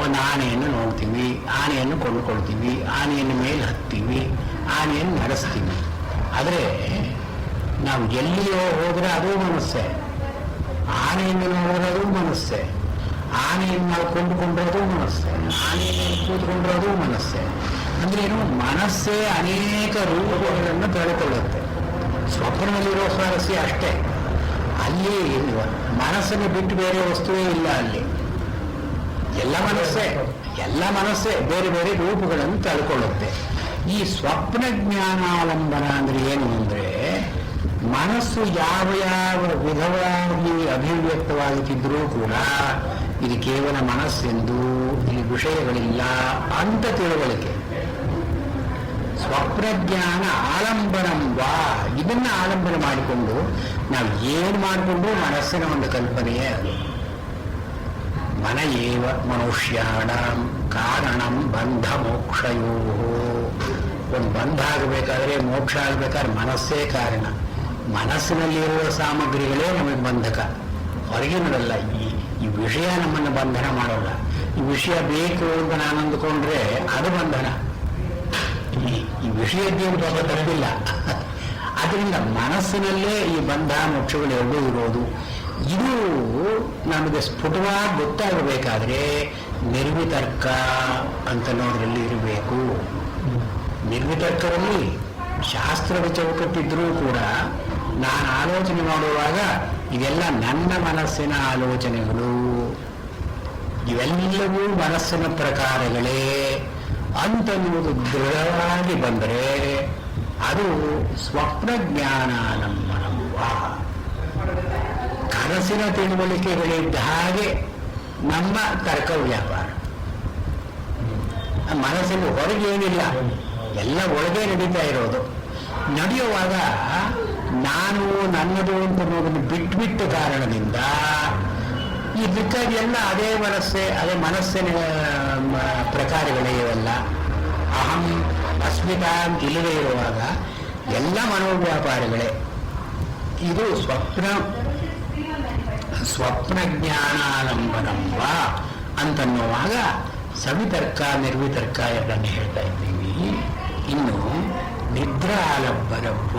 ಒಂದು ಆನೆಯನ್ನು ನೋಡ್ತೀವಿ, ಆನೆಯನ್ನು ಕೊಂಡುಕೊಳ್ತೀವಿ, ಆನೆಯನ್ನು ಮೇಲೆ ಹತ್ತೀವಿ, ಆನೆಯನ್ನು ನಡೆಸ್ತೀವಿ. ಆದರೆ ನಾವು ಎಲ್ಲಿಯೋ ಹೋದರೆ ಅದೂ ಮನಸ್ಸೇ, ಆನೆಯನ್ನು ನೋಡಿದ್ರೆ ಅದು ಮನಸ್ಸೇ, ಆನೆಯನ್ನು ನಾವು ಕೊಂಡುಕೊಂಡ್ರದು ಮನಸ್ಸೇ, ಆನೆಯನ್ನು ಕೂತ್ಕೊಂಡ್ರದು ಮನಸ್ಸೇ. ಅಂದ್ರೆ ಏನು? ಮನಸ್ಸೇ ಅನೇಕ ರೂಪಗಳನ್ನು ತಳೆಕೊಳ್ಳುತ್ತೆ. ಸ್ವಪ್ನದಲ್ಲಿರೋ ಸ್ವಾರಸ್ಯ ಅಷ್ಟೇ. ಅಲ್ಲಿ ಮನಸ್ಸನ್ನು ಬಿಟ್ಟು ಬೇರೆ ವಸ್ತುವೇ ಇಲ್ಲ. ಅಲ್ಲಿ ಎಲ್ಲ ಮನಸ್ಸೇ ಬೇರೆ ಬೇರೆ ರೂಪಗಳನ್ನು ತಳ್ಕೊಳ್ಳುತ್ತೆ. ಈ ಸ್ವಪ್ನ ಜ್ಞಾನಾಲಂಬನ ಅಂದ್ರೆ ಏನು ಅಂದ್ರೆ, ಮನಸ್ಸು ಯಾವ ಯಾವ ವಿಧವಾಗಿ ಅಭಿವ್ಯಕ್ತವಾಗುತ್ತಿದ್ರೂ ಕೂಡ ಇದು ಕೇವಲ ಮನಸ್ಸೆಂದು, ಇಲ್ಲಿ ವಿಷಯಗಳಿಲ್ಲ ಅಂತ ತಿಳುವಳಿಕೆ. ಸ್ವಪ್ನಜ್ಞಾನ ಆಲಂಬನಂಬ, ಇದನ್ನ ಆಲಂಬನ ಮಾಡಿಕೊಂಡು ನಾವು ಏನು ಮಾಡಿಕೊಂಡು ಮನಸ್ಸಿನ ಒಂದು ಕಲ್ಪನೆಯೇ ಅದು. ಮನ ಏವ ಮನುಷ್ಯಾಣ ಕಾರಣಂ ಬಂಧ ಮೋಕ್ಷಯೋ. ಒಂದು ಬಂಧ ಆಗಬೇಕಾದ್ರೆ, ಮೋಕ್ಷ ಆಗಬೇಕಾದ್ರೆ ಮನಸ್ಸೇ ಕಾರಣ. ಮನಸ್ಸಿನಲ್ಲಿರುವ ಸಾಮಗ್ರಿಗಳೇ ನಮಗೆ ಬಂಧಕ, ಹೊರಗಿನಲ್ಲ. ಈ ವಿಷಯ ನಮ್ಮನ್ನು ಬಂಧನ ಮಾಡೋಲ್ಲ. ಈ ವಿಷಯ ಬೇಕು ಅಂತ ನಾನು ಅಂದುಕೊಂಡ್ರೆ ಅದು ಬಂಧನ. ಈ ವಿಷಯದ್ದೇನು ಪಾಪ ತಪ್ಪಿಲ್ಲ. ಅದರಿಂದ ಮನಸ್ಸಿನಲ್ಲೇ ಈ ಬಂಧ ಮೋಕ್ಷಗಳೆರಡೂ ಇರೋದು. ಇದು ನಮಗೆ ಸ್ಫುಟವಾಗಿ ಗೊತ್ತಾಗಬೇಕಾದ್ರೆ ನಿರ್ವಿತರ್ಕ ಅಂತನ್ನೋದ್ರಲ್ಲಿ ಇರಬೇಕು. ನಿರ್ವಿತರ್ಕದಲ್ಲಿ ಶಾಸ್ತ್ರದ ಚೌಕಟ್ಟಿದ್ರೂ ಕೂಡ ನಾನು ಆಲೋಚನೆ ಮಾಡುವಾಗ ಇದೆಲ್ಲ ನನ್ನ ಮನಸ್ಸಿನ ಆಲೋಚನೆಗಳು, ಇವೆಲ್ಲವೂ ಮನಸ್ಸಿನ ಪ್ರಕಾರಗಳೇ ಅಂತನ್ನುವುದು ದೃಢವಾಗಿ ಬಂದರೆ ಅದು ಸ್ವಪ್ನ ಜ್ಞಾನಾಲಂಬನಂಬ. ಕನಸಿನ ತಿಳುವಳಿಕೆಗಳಿದ್ದ ಹಾಗೆ ನಮ್ಮ ತರ್ಕ ವ್ಯಾಪಾರ. ಮನಸ್ಸಿನ ಹೊರಗೇನಿಲ್ಲ, ಎಲ್ಲ ಒಳಗೆ ನಡೀತಾ ಇರೋದು. ನಡೆಯುವಾಗ ನಾನು ನನ್ನದು ಅಂತ ಅನ್ನೋದನ್ನು ಬಿಟ್ಬಿಟ್ಟ ಕಾರಣದಿಂದ ಇದಕ್ಕಾಗಿ ಎಲ್ಲ ಅದೇ ಮನಸ್ಸಿನ ಪ್ರಕಾರಗಳೇ ಇವೆಲ್ಲ. ಅಹಂ ಅಸ್ಮಿತಾ ಅಂತ ಇಲ್ಲದೆ ಇರುವಾಗ ಎಲ್ಲ ಮನೋವ್ಯಾಪಾರಗಳೇ. ಇದು ಸ್ವಪ್ನ ಜ್ಞಾನಾಲಂಬನಂಬ ಅಂತನ್ನುವಾಗ ಸವಿತರ್ಕ ನಿರ್ವಿತರ್ಕ ಎರಡನ್ನು ಹೇಳ್ತಾ ಇದ್ದೀವಿ. ಇನ್ನು ನಿದ್ರಾಲಂಬನಂಬ